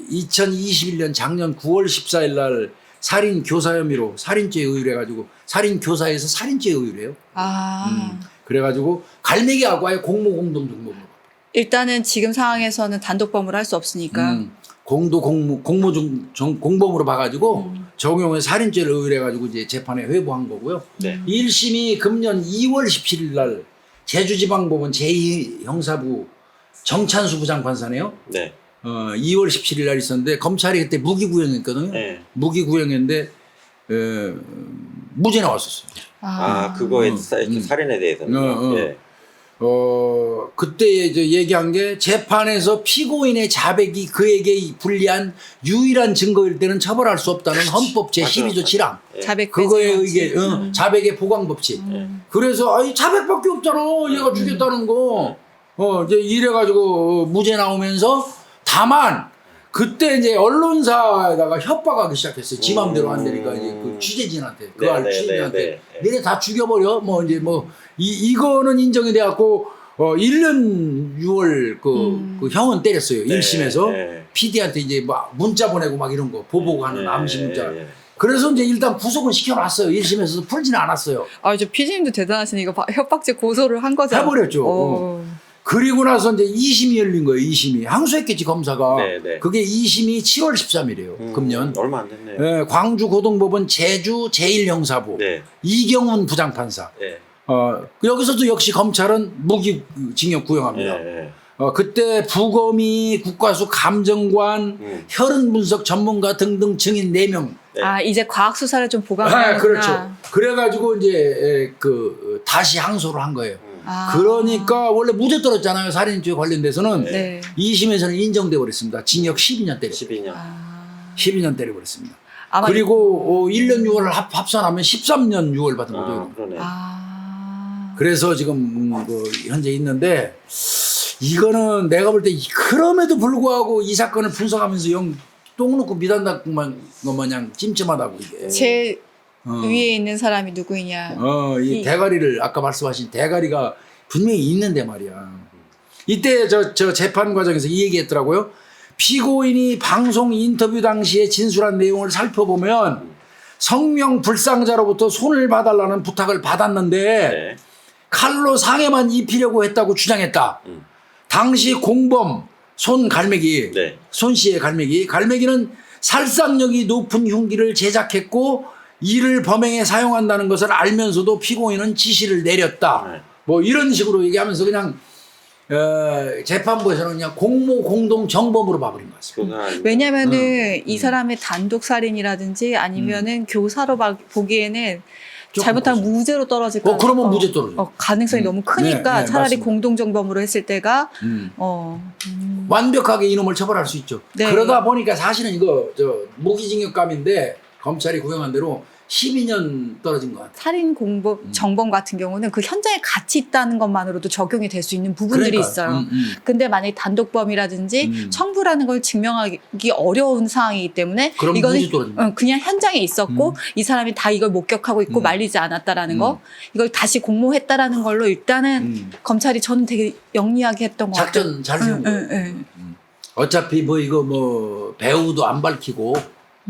2021년 작년 9월 14일 날 살인 교사 혐의로 살인죄 의율 해가지고 살인 교사에서 살인죄 의율이에요. 아. 그래가지고 갈매기하고 아예 공모공동 정범으로. 일단은 지금 상황에서는 단독범으로 할 수 없으니까. 공범으로 봐가지고 적용해서 살인죄를 의뢰해가지고 이제 재판에 회부한 거고요. 네. 1심이 금년 2월 17일 날 제주지방법원 제2형사부 정찬수 부장판사네요. 네. 2월 17일 날 있었는데 검찰이 그때 무기구형했거든요. 네. 무기구형했는데 무죄 나왔었어요. 그거에 살인에 대해서는. 네. 그때 이제 얘기한 게 재판에서 피고인의 자백이 그에게 불리한 유일한 증거일 때는 처벌할 수 없다는 헌법 제12조 7항. 자백 그거에 배제 의게 자백의 보강 법칙. 그래서 아니 자백밖에 없잖아. 얘가 죽였다는 거. 이제 이래 가지고 무죄 나오면서 다만 그때 이제 언론사에다가 협박하기 시작했어요. 지 맘대로 안 되니까 이제 그 취재진한테 그 알 취재진한테 니네 다 죽여버려. 뭐 이제 뭐 이거는 인정이 돼갖고 1년 6월 그 형은 때렸어요. 1심에서 PD한테 이제 막 문자 보내고 막 이런 거 보보고 하는 암시 문자. 그래서 이제 일단 구속은 시켜놨어요. 1심에서도 풀지는 않았어요. 아, 저 PD님도 대단하시네. 이거 협박죄 고소를 한 거잖아요. 해버렸죠. 그리고 나서 이제 2심이 열린 거예요. 2심이 항소했겠지 검사가. 그게 2심이 7월 13일이에요. 금년. 얼마 안 됐네요. 네, 광주고등법원 제주 제1형사부 이경훈 부장판사. 여기서도 역시 검찰은 무기징역 구형합니다. 그때 부검이 국과수 감정관, 혈흔 분석 전문가 등등 증인 4명. 아, 이제 과학 수사를 좀 보강하는구나. 그렇죠. 그래가지고 이제 다시 항소를 한 거예요. 그러니까 원래 무죄 떨었잖아요. 살인죄 관련돼서는 2심에서는 인정돼 버렸습니다. 징역 12년 때려. 12년 때려버렸습니다. 그리고 1년 6월을 합산하면 13년 6월 받은 거죠. 그러네. 그래서 지금 현재 있는데 이거는 내가 볼 때 그럼에도 불구하고 이 사건을 분석하면서 똥 놓고 미단다만 거 마냥 찜찜하다고 이게. 제 위에 있는 사람이 누구이냐. 이 대가리를 아까 말씀하신 대가리가 분명히 있는데 말이야. 이때 저 재판 과정에서 이 얘기했더라고요. 피고인이 방송 인터뷰 당시에 진술한 내용을 살펴보면 성명 불상자로부터 손을 봐달라는 부탁을 받았는데 칼로 상해만 입히려고 했다고 주장했다. 당시 공범 손 갈매기, 손 씨의 갈매기는 살상력이 높은 흉기를 제작했고 이를 범행에 사용한다는 것을 알면서도 피고인은 지시를 내렸다. 뭐 이런 식으로 얘기하면서 그냥 재판부에서는 그냥 공모 공동 정범으로 봐버린 것 같습니다. 왜냐면은 이 사람의 단독 살인이라든지 아니면은 교사로 보기에는 잘못하면 무죄로 떨어질 거. 그러면 무죄 떨어져. 가능성이 너무 크니까 차라리 맞습니다. 공동정범으로 했을 때가 완벽하게 이놈을 처벌할 수 있죠. 그러다 보니까 사실은 이거 무기징역감인데 검찰이 구형한 대로 12년 떨어진 것 같아요. 살인 공범 정범 같은 경우는 그 현장에 같이 있다는 것만으로도 적용이 될 수 있는 부분들이 있어요. 근데 만약에 단독범이라든지 청부라는 걸 증명하기 어려운 상황이기 때문에 이거는 그냥 현장에 있었고 이 사람이 다 이걸 목격하고 있고 말리지 않았다라는 거, 이걸 다시 공모했다라는 걸로 일단은 검찰이 저는 되게 영리하게 했던 것 같아요. 작전 잘 세운 거예요. 어차피 이거 배우도 안 밝히고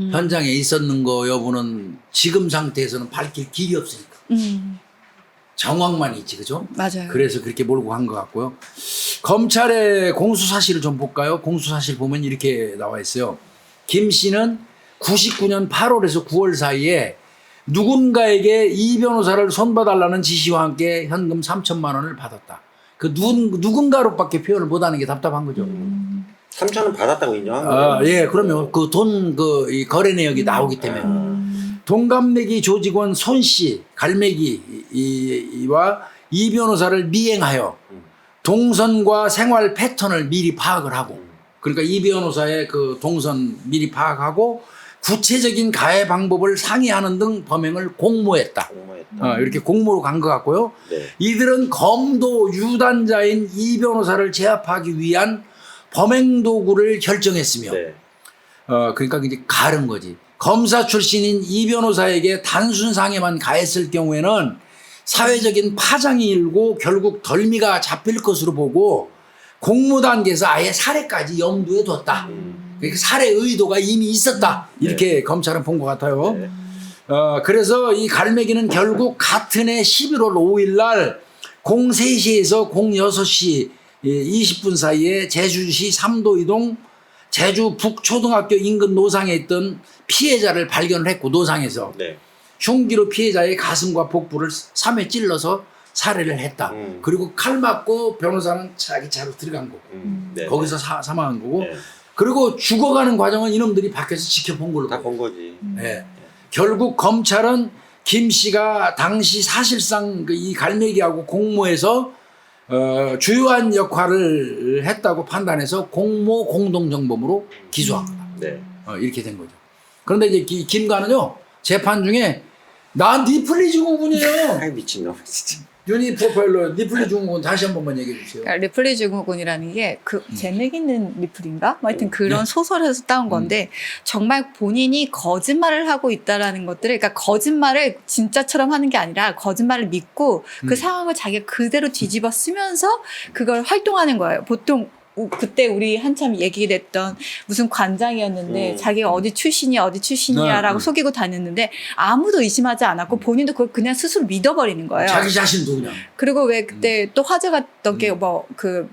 현장에 있었는 거 여부는 지금 상태에서는 밝힐 길이 없으니까. 정황만 있지, 그죠? 맞아요. 그래서 그렇게 몰고 간 것 같고요. 검찰의 공수사실을 좀 볼까요? 공수사실 보면 이렇게 나와 있어요. 김 씨는 99년 8월에서 9월 사이에 누군가에게 이 변호사를 손봐달라는 지시와 함께 현금 3천만 원을 받았다. 그 누군가로밖에 표현을 못하는 게 답답한 거죠. 3천은 받았다고 인정한 거예요? 예, 그러면 그 돈 이 거래 내역이 나오기 때문에 동갑내기 조직원 손 씨, 갈매기와 이 변호사를 미행하여 동선과 생활 패턴을 미리 파악을 하고, 그러니까 이 변호사의 그 동선 미리 파악하고 구체적인 가해 방법을 상의하는 등 범행을 공모했다. 이렇게 공모로 간 것 같고요. 이들은 검도 유단자인 이 변호사를 제압하기 위한 범행 도구를 결정했으며, 그러니까 이제 가른 거지. 검사 출신인 이 변호사에게 단순 상해만 가했을 경우에는 사회적인 파장이 일고 결국 덜미가 잡힐 것으로 보고 공모 단계에서 아예 살해까지 염두에 뒀다. 그러니까 살해 의도가 이미 있었다. 이렇게 검찰은 본 것 같아요. 그래서 이 갈매기는 결국 같은 해 11월 5일 날 03시에서 06시 20분 사이에 제주시 삼도이동 제주 북초등학교 인근 노상에 있던 피해자를 발견을 했고, 노상에서 흉기로 피해자의 가슴과 복부를 3회 찔러서 살해를 했다. 그리고 칼 맞고 변호사는 자기 차로 들어간 거고 거기서 사망한 거고, 그리고 죽어가는 과정은 이놈들이 밖에서 지켜본 걸로 다 본 거지. 결국 검찰은 김 씨가 당시 사실상 이 갈매기하고 공모해서 주요한 역할을 했다고 판단해서 공모 공동정범으로 기소합니다. 이렇게 된 거죠. 그런데 이제 김관은요 재판 중에 난 니 플리즈 구분이에요. 아이 미친놈 진짜. 유니 프로파일러 리플리 증후군 다시 한 번만 얘기해 주세요. 그러니까 리플리 증후군이라는 게 그 재능 있는 리플인가? 뭐 하여튼 그런 소설에서 따온 건데 정말 본인이 거짓말을 하고 있다라는 것들을 그러니까 거짓말을 진짜처럼 하는 게 아니라 거짓말을 믿고 그 상황을 자기가 그대로 뒤집어 쓰면서 그걸 활동하는 거예요. 보통 그때 우리 한참 얘기됐던 무슨 관장이었는데 자기가 어디 출신이야라고 속이고 다녔는데 아무도 의심하지 않았고 본인도 그걸 그냥 스스로 믿어버리는 거예요. 자기 자신도 그냥. 그리고 왜 그때 또 화제가 됐던 게 뭐 그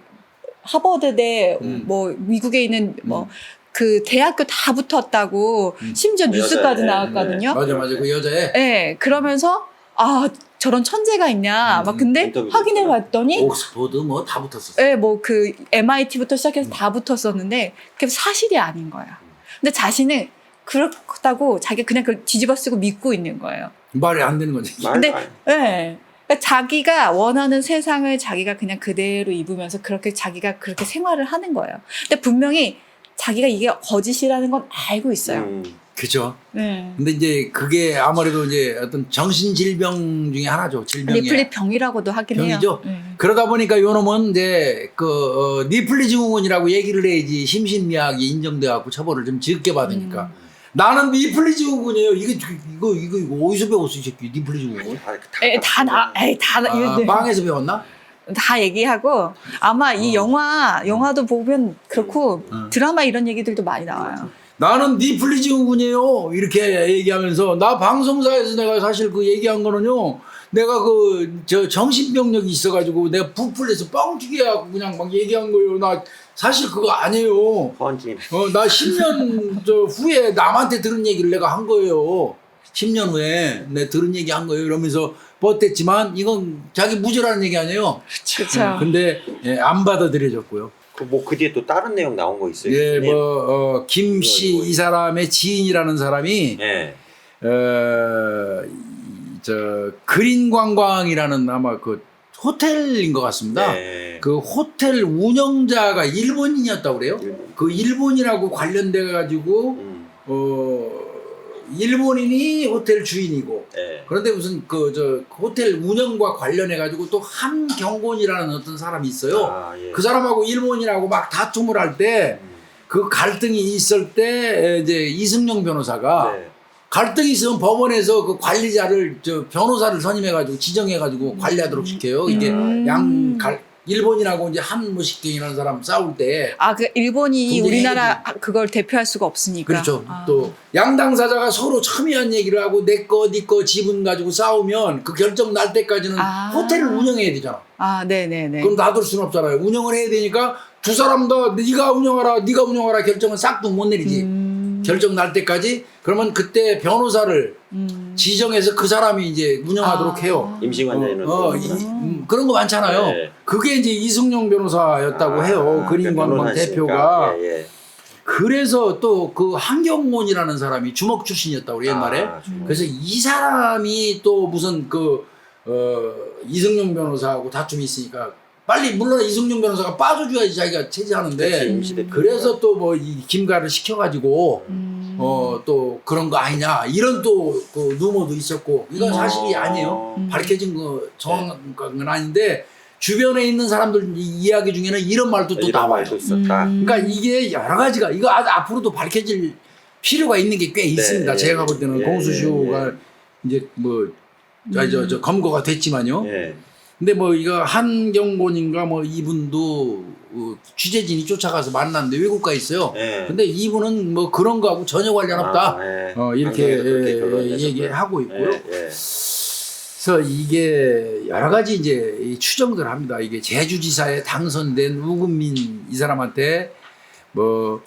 하버드대 뭐 미국에 있는 뭐 그 대학교 다 붙었다고 심지어 뉴스까지 나왔거든요. 맞아 그 여자애. 네, 그러면서 아 저런 천재가 있냐 막 근데 인터뷰 확인해 봤더니 옥스퍼드 뭐 다 붙었었어. 네, 뭐 그 MIT부터 시작해서 다 붙었었는데 그게 사실이 아닌 거야. 근데 자신은 그렇다고 자기가 그냥 그걸 뒤집어 쓰고 믿고 있는 거예요. 말이 안 되는 거지. 근데 네. 그러니까 자기가 원하는 세상을 자기가 그냥 그대로 입으면서 그렇게 자기가 그렇게 생활을 하는 거예요. 근데 분명히 자기가 이게 거짓이라는 건 알고 있어요. 그죠. 네. 근데 이제 그게 아무래도 이제 어떤 정신질병 중에 하나죠. 질병이. 리플리 병이라고도 하긴 해요. 병이죠. 그러다 보니까 요 놈은 이제 그 리플리 증후군이라고 얘기를 해야지 심신미약이 인정돼 갖고 처벌을 좀 적게 받으니까. 나는 리플리 증후군이에요. 이거 어디서 배웠어 이 새끼 리플리 증후군? 방에서 배웠나? 다 얘기하고 아마 이 영화도 보면 그렇고 드라마 이런 얘기들도 많이 나와요. 나는 리플리 증후군이에요. 이렇게 얘기하면서 나 방송사에서 내가 사실 그 얘기한 거는요. 내가 저 정신병력이 있어가지고 내가 부풀려서 뻥튀기 해갖고 그냥 막 얘기한 거예요. 나 사실 그거 아니에요. 나 10년 후에 남한테 들은 얘기를 내가 한 거예요. 10년 후에 내가 들은 얘기 한 거예요. 이러면서 버텼지만 이건 자기 무죄라는 얘기 아니에요. 그렇죠. 근데 안 받아들여졌고요. 그 뒤에 또 다른 내용 나온 거 있어요? 예, 김씨 이 사람의 지인이라는 사람이 그린관광이라는 아마 그 호텔인 것 같습니다. 그 호텔 운영자가 일본인이었다고 그래요. 그 일본이라고 관련돼 가지고 일본인이 호텔 주인이고 그런데 무슨 호텔 운영과 관련해 가지고 또 한경곤이라는 어떤 사람이 있어요. 그 사람하고 일본인하고 막 다툼을 할 때 그 갈등이 있을 때 이제 이승용 변호사가 갈등이 있으면 법원에서 그 관리자를 변호사를 선임해 가지고 지정해 가지고 관리하도록 시켜요. 이게 일본인하고 이제 한무식경이라는 사람 싸울 때. 그 일본이 우리나라 그걸 대표할 수가 없으니까. 그렇죠. 또 양당사자가 서로 첨예한 얘기를 하고 내 거, 네 거 지분 가지고 싸우면 그 결정 날 때까지는 호텔을 운영해야 되잖아. 네네네. 그럼 놔둘 수는 없잖아요. 운영을 해야 되니까 두 사람 다 네가 운영하라 결정은 싹도 못 내리지. 결정 날 때까지 그러면 그때 변호사를 지정해서 그 사람이 이제 운영하도록 해요. 임시관장이는 그런 거 많잖아요. 그게 이제 이승용 변호사였다고 해요. 그린관광 대표가. 그래서 또 그 한경곤이라는 사람이 주먹 출신이었다고 그래요, 옛날에. 그래서 이 사람이 또 무슨 이승용 변호사하고 다툼이 있으니까 빨리 물론 이승용 변호사가 빠져줘야지 자기가 체제하는데 그래서 또 뭐 이 김가를 시켜가지고 또 그런 거 아니냐 이런 또 그 루머도 있었고 이건 사실이 아니에요. 밝혀진 거 정확한 건 아닌데 주변에 있는 사람들 이야기 중에는 이런 말도 또 나와요. 그러니까 이게 여러 가지가 이거 아주 앞으로도 밝혀질 필요가 있는 게 꽤 있습니다. 제가 볼 때는 공수쇼가 이제 뭐 검거가 됐지만요. 근데 뭐 이거 한경곤인가 뭐 이분도 취재진이 쫓아가서 만났는데 외국가 있어요. 근데 이분은 뭐 그런 거하고 전혀 관련 없다. 이렇게 얘기하고 있고요. 그래서 이게 여러 가지 이제 추정들 합니다. 이게 제주지사에 당선된 우금민 이 사람한테 뭐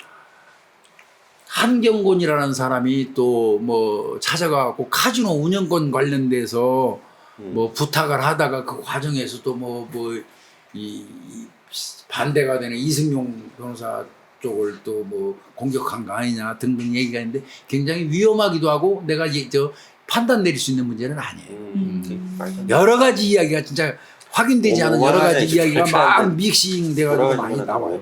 한경곤이라는 사람이 또 뭐 찾아가고 카지노 운영권 관련돼서 뭐 부탁을 하다가 그 과정에서 또 이 반대가 되는 이승용 변호사 쪽을 또 뭐 공격한 거 아니냐 등등 얘기가 있는데 굉장히 위험하기도 하고 내가 판단 내릴 수 있는 문제는 아니에요. 여러 가지 이야기가 진짜 확인되지 않은 여러 가지 이야기가 막 그렇죠. 믹싱 돼가지고 많이 나와요.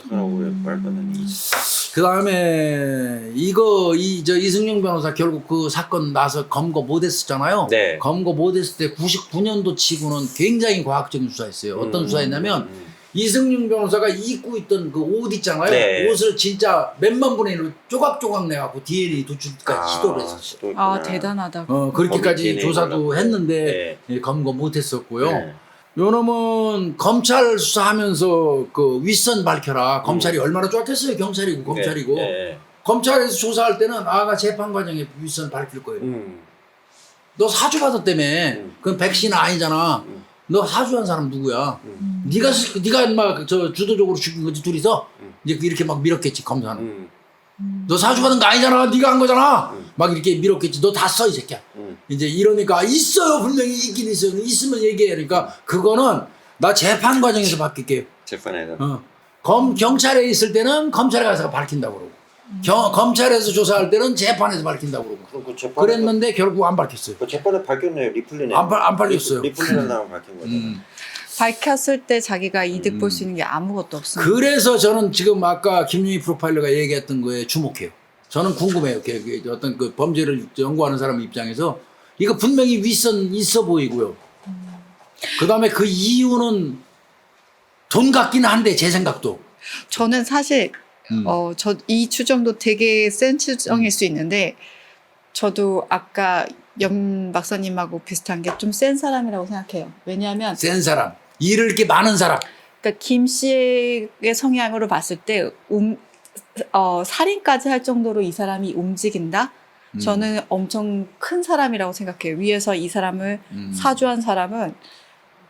그 다음에 이승용 변호사 결국 그 사건 나서 검거 못했었잖아요. 네. 검거 못했을 때 99년도 치고는 굉장히 과학적인 수사했어요. 어떤 수사했냐면 이승용 변호사가 입고 있던 그 옷 있잖아요. 네. 옷을 진짜 몇만 분의 1로 조각조각 내갖고 DNA 도출까지 시도를 했었어요. 아 대단하다. 그렇게까지 DNA 조사도 몰랐고. 했는데 예, 검거 못했었고요. 네. 요놈은 검찰 수사하면서 그 윗선 밝혀라. 검찰이 얼마나 좋았겠어요. 경찰이고 검찰이고. 네. 검찰에서 조사할 때는 아가 재판 과정에 윗선 밝힐 거예요. 너 사주 받았다며. 그건 백신 아니잖아. 너 사주한 사람 누구야? 네가 막 저 주도적으로 죽인 거지 둘이서. 이제 이렇게 막 밀었겠지 검사는. 너 사주 받은 거 아니잖아. 네가 한 거잖아. 막 이렇게 밀었겠지. 너 다 써 이 새끼야. 이제 이러니까 있어요. 분명히 있긴 있어요. 있으면 얘기해. 그러니까 그거는 나 재판 과정에서 밝힐게요. 재판에서. 경찰에 있을 때는 검찰에 가서 밝힌다고 그러고. 검찰에서 조사할 때는 재판에서 밝힌다고 그러고. 그럼 그 재판에 그랬는데 결국 안 밝혔어요. 그 재판에 밝혔네요. 리플리네. 안 밝혔어요. 리플리네 나면 밝힌 거잖아요. 밝혔을 때 자기가 이득 볼 수 있는 게 아무것도 없습니다. 그래서 저는 지금 아까 김윤희 프로파일러가 얘기했던 거에 주목해요. 저는 궁금해요. 어떤 그 범죄를 연구하는 사람 입장에서 이거 분명히 윗선 있어 보이고요. 그 다음에 그 이유는 돈 같긴 한데 제 생각도. 저는 사실 저 이 추정도 되게 센 추정일 수 있는데 저도 아까 염 박사님하고 비슷한 게 좀 센 사람이라고 생각해요. 왜냐하면 센 사람, 일을 이렇게 많은 사람. 그러니까 김 씨의 성향으로 봤을 때 살인까지 할 정도로 이 사람이 움직인다? 저는 엄청 큰 사람이라고 생각해요. 위에서 이 사람을 사주한 사람은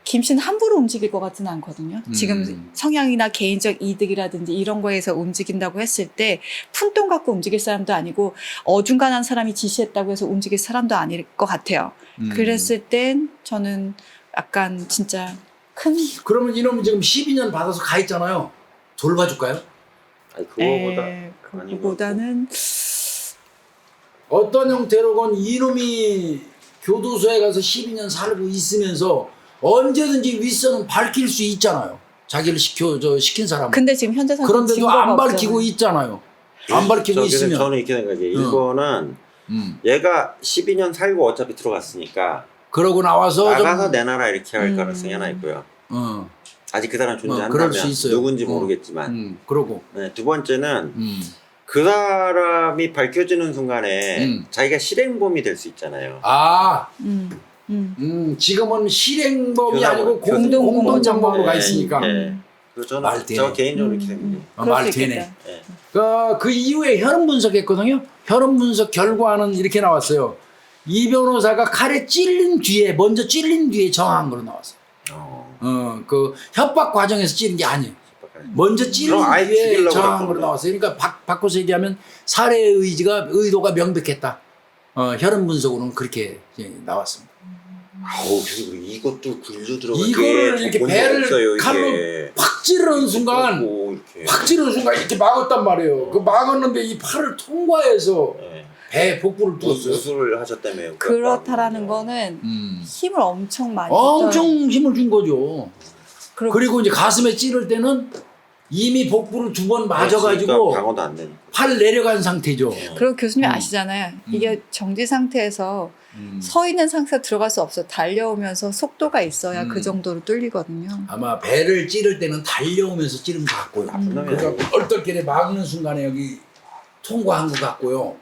김 씨는 함부로 움직일 것 같지는 않거든요. 지금 성향이나 개인적 이득이라든지 이런 거에서 움직인다고 했을 때 푼돈 갖고 움직일 사람도 아니고 어중간한 사람이 지시했다고 해서 움직일 사람도 아닐 것 같아요. 그랬을 땐 저는 약간 진짜 큰 그러면 이놈이 지금 12년 받아서 가 있잖아요. 돌봐줄까요? 아니 그거보다는 어떤 형태로건 이놈이 교도소에 가서 12년 살고 있으면서 언제든지 윗선은 밝힐 수 있잖아요. 자기를 시킨 사람은. 근데 지금 현재 상태 그런데도 안 밝히고 있잖아요. 안 밝히고 있으면. 저는 이렇게 생각해요. 이거는 얘가 12년 살고 어차피 들어갔으니까 그러고 나와서 나가서 내놔라 이렇게 할 가능성이 하나 있고요. 아직 그 사람 존재한다면 그럴 수 있어요. 누군지 모르겠지만 그러고 네, 두 번째는 그 사람이 밝혀지는 순간에 자기가 실행범이 될 수 있잖아요. 지금은 실행범이 교사범. 아니고 공동정범으로 가 있으니까. 그래서 말 저는 되네. 저 개인적으로 이렇게 생각해요. 말 되네. 네. 그 이후에 혈흔 분석했거든요. 혈흔 분석 결과는 이렇게 나왔어요. 이 변호사가 칼에 먼저 찔린 뒤에 정한 거로 나왔어요. 그 협박 과정에서 찌른 게 아니에요. 먼저 찔린 그럼 아예 뒤에 죽이려고 정한 그랬구나. 거로 나왔어요. 그러니까 바꿔서 얘기하면 살해의 의도가 명백했다. 혈흔 분석으로는 그렇게 나왔습니다. 아우 그리고 이것도 굴려 들어가. 이거를 이렇게 배를 칼로 팍 찌르는 순간 이렇게 막았단 말이에요. 그 막았는데 이 팔을 통과해서 배 복부를 뚫었어요. 무술을 하셨다며요. 그렇다라는 거는 힘을 엄청 많이 엄청 힘을 준 거죠. 그리고 이제 가슴에 찌를 때는 이미 복부를 2번 맞아가지고 방어도 안 되니까. 팔 내려간 상태죠. 그리고 교수님 아시잖아요. 이게 정지 상태에서 서 있는 상태에 들어갈 수 없어요. 달려오면서 속도가 있어야 그 정도로 뚫리거든요. 아마 배를 찌를 때는 달려오면서 찌른 것 같고요. 그러니까 얼떨결에 막는 순간에 여기 통과한 것 같고요.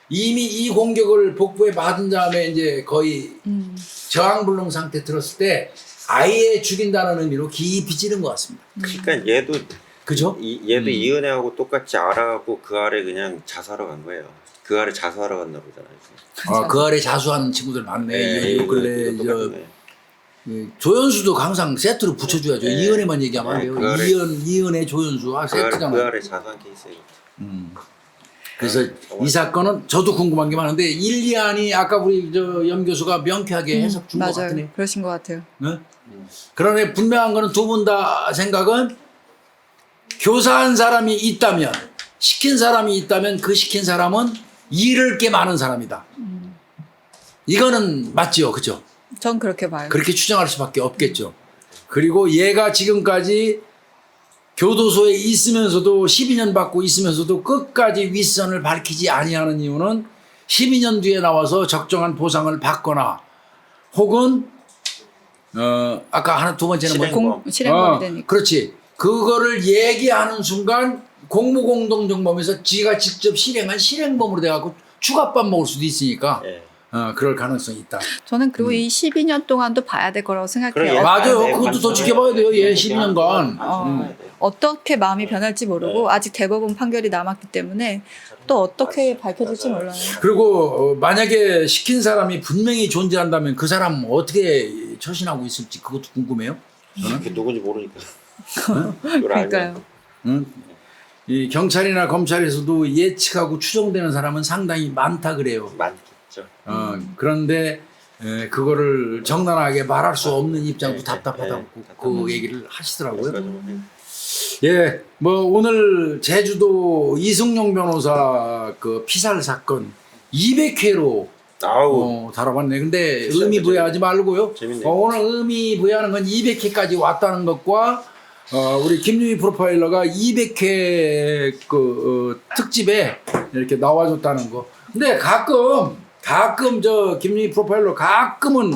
이미 이 공격을 복부에 맞은 다음에 이제 거의 저항불능 상태 들었을 때 아예 죽인다는 의미로 깊이 찌른 것 같습니다. 그러니까 얘도 그죠? 얘도 이은혜하고 똑같이 알아갖고 그 아래 그냥 자수하러 간 거예요. 그 아래 자수하러 갔나 보잖아요. 그 아래 자수하는 친구들 많네. 요 근래 똑같네. 조연수도 항상 세트로 붙여줘야죠. 네. 이은혜만 얘기하면 안 돼요. 그 아래- 이은혜 조연수 그 세트잖아요. 아래 자수한 케이스예요. 그래서 이 사건은 저도 궁금한 게 많은데 1, 2안이 아까 우리 염 교수가 명쾌하게 해석 준 것 맞아요. 같으네. 그러신 것 같아요. 네? 그러네 분명한 거는 두 분 다 생각은 교사한 사람이 있다면 시킨 사람이 있다면 그 시킨 사람은 잃을 게 많은 사람이다. 이거는 맞죠, 그죠? 전 그렇게 봐요. 그렇게 추정할 수밖에 없겠죠. 그리고 얘가 지금까지 교도소에 있으면서도 12년 받고 있으면서도 끝까지 윗선을 밝히지 아니하는 이유는 12년 뒤에 나와서 적정한 보상을 받거나 혹은 아까 하나 두 번째는 뭐 실행범이 되니까. 그렇지. 그거를 얘기하는 순간 공무공동정범에서 지가 직접 실행한 실행범으로 돼갖고 추가밥 먹을 수도 있으니까 예. 그럴 가능성이 있다. 저는 그리고 이 12년 동안도 봐야 될 거라고 생각해요. 그래, 맞아요. 네, 그것도 더 맞아요. 지켜봐야 돼요. 얘 12년간. 어떻게 마음이 변할지 모르고 아직 대법원 판결이 남았기 때문에 또 어떻게 밝혀질지 몰라요. 그리고 만약에 시킨 사람이 분명히 존재한다면 그 사람 어떻게 처신하고 있을지 그것도 궁금해요. 그게 누군지 모르니까. 그러니까요. 응? 이 경찰이나 검찰에서도 예측하고 추정되는 사람은 상당히 많다 그래요. 많겠죠. 그런데 그거를 정당하게 말할 수 없는 입장도 네, 답답하다고 네, 그 얘기를 하시더라고요. 네. 예, 뭐 오늘 제주도 이승용 변호사 그 피살 사건 200회로 아우 다뤄봤네. 근데 진짜 의미부여하지 말고요. 재밌네요. 오늘 의미부여하는 건 200회까지 왔다는 것과 우리 김유희 프로파일러가 200회 특집에 이렇게 나와줬다는 거. 근데 가끔 저 김유희 프로파일러 가끔은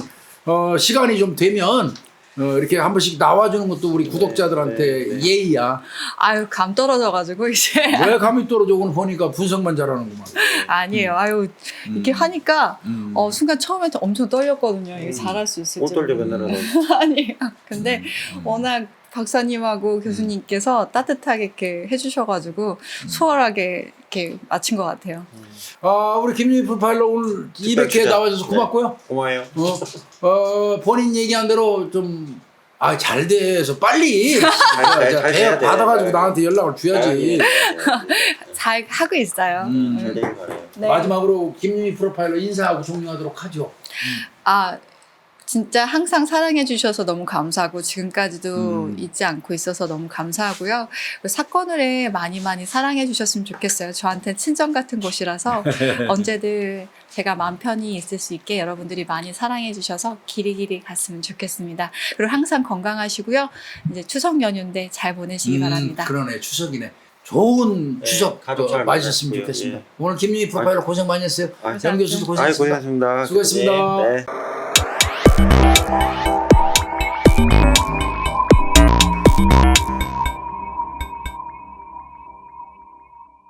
시간이 좀 되면 이렇게 한 번씩 나와주는 것도 우리 구독자들한테 예의야. 아유 감 떨어져가지고 이제 왜 감이 떨어져? 오늘 보니까 분석만 잘하는구만. 아니에요. 아유 이렇게 하니까 순간 처음에 엄청 떨렸거든요. 이게 잘할 수 있을지. 못 돌려 맨날은. 아니에요. 근데 워낙 박사님하고 교수님께서 따뜻하게 이렇게 해주셔가지고 수월하게 이렇게 마친 것 같아요. 우리 김유희 프로파일러 오늘 200회 진짜. 나와줘서 네. 고맙고요. 고마워요. 본인 얘기한 대로 좀 잘 돼서 빨리 잘 돼야 돼. 받아가지고 나한테 연락을 줘야지. 잘 하고 있어요. 잘 되길 바래요. 네. 마지막으로 김유희 프로파일러 인사하고 종료하도록 하죠. 진짜 항상 사랑해 주셔서 너무 감사하고 지금까지도 잊지 않고 있어서 너무 감사하고요. 사건을 많이 사랑해 주셨으면 좋겠어요. 저한테 친정 같은 곳이라서 언제든 제가 마음 편히 있을 수 있게 여러분들이 많이 사랑해 주셔서 길이 갔으면 좋겠습니다. 그리고 항상 건강하시고요. 이제 추석 연휴인데 잘 보내시기 바랍니다. 그러네, 추석이네. 좋은 추석 가족 잘 맞으셨으면 만나고요. 좋겠습니다. 예. 오늘 김유희 프로파일러 고생 많이 했어요. 양 교수도 아이 고생했습니다. 고생하셨습니다. 수고했습니다. 네.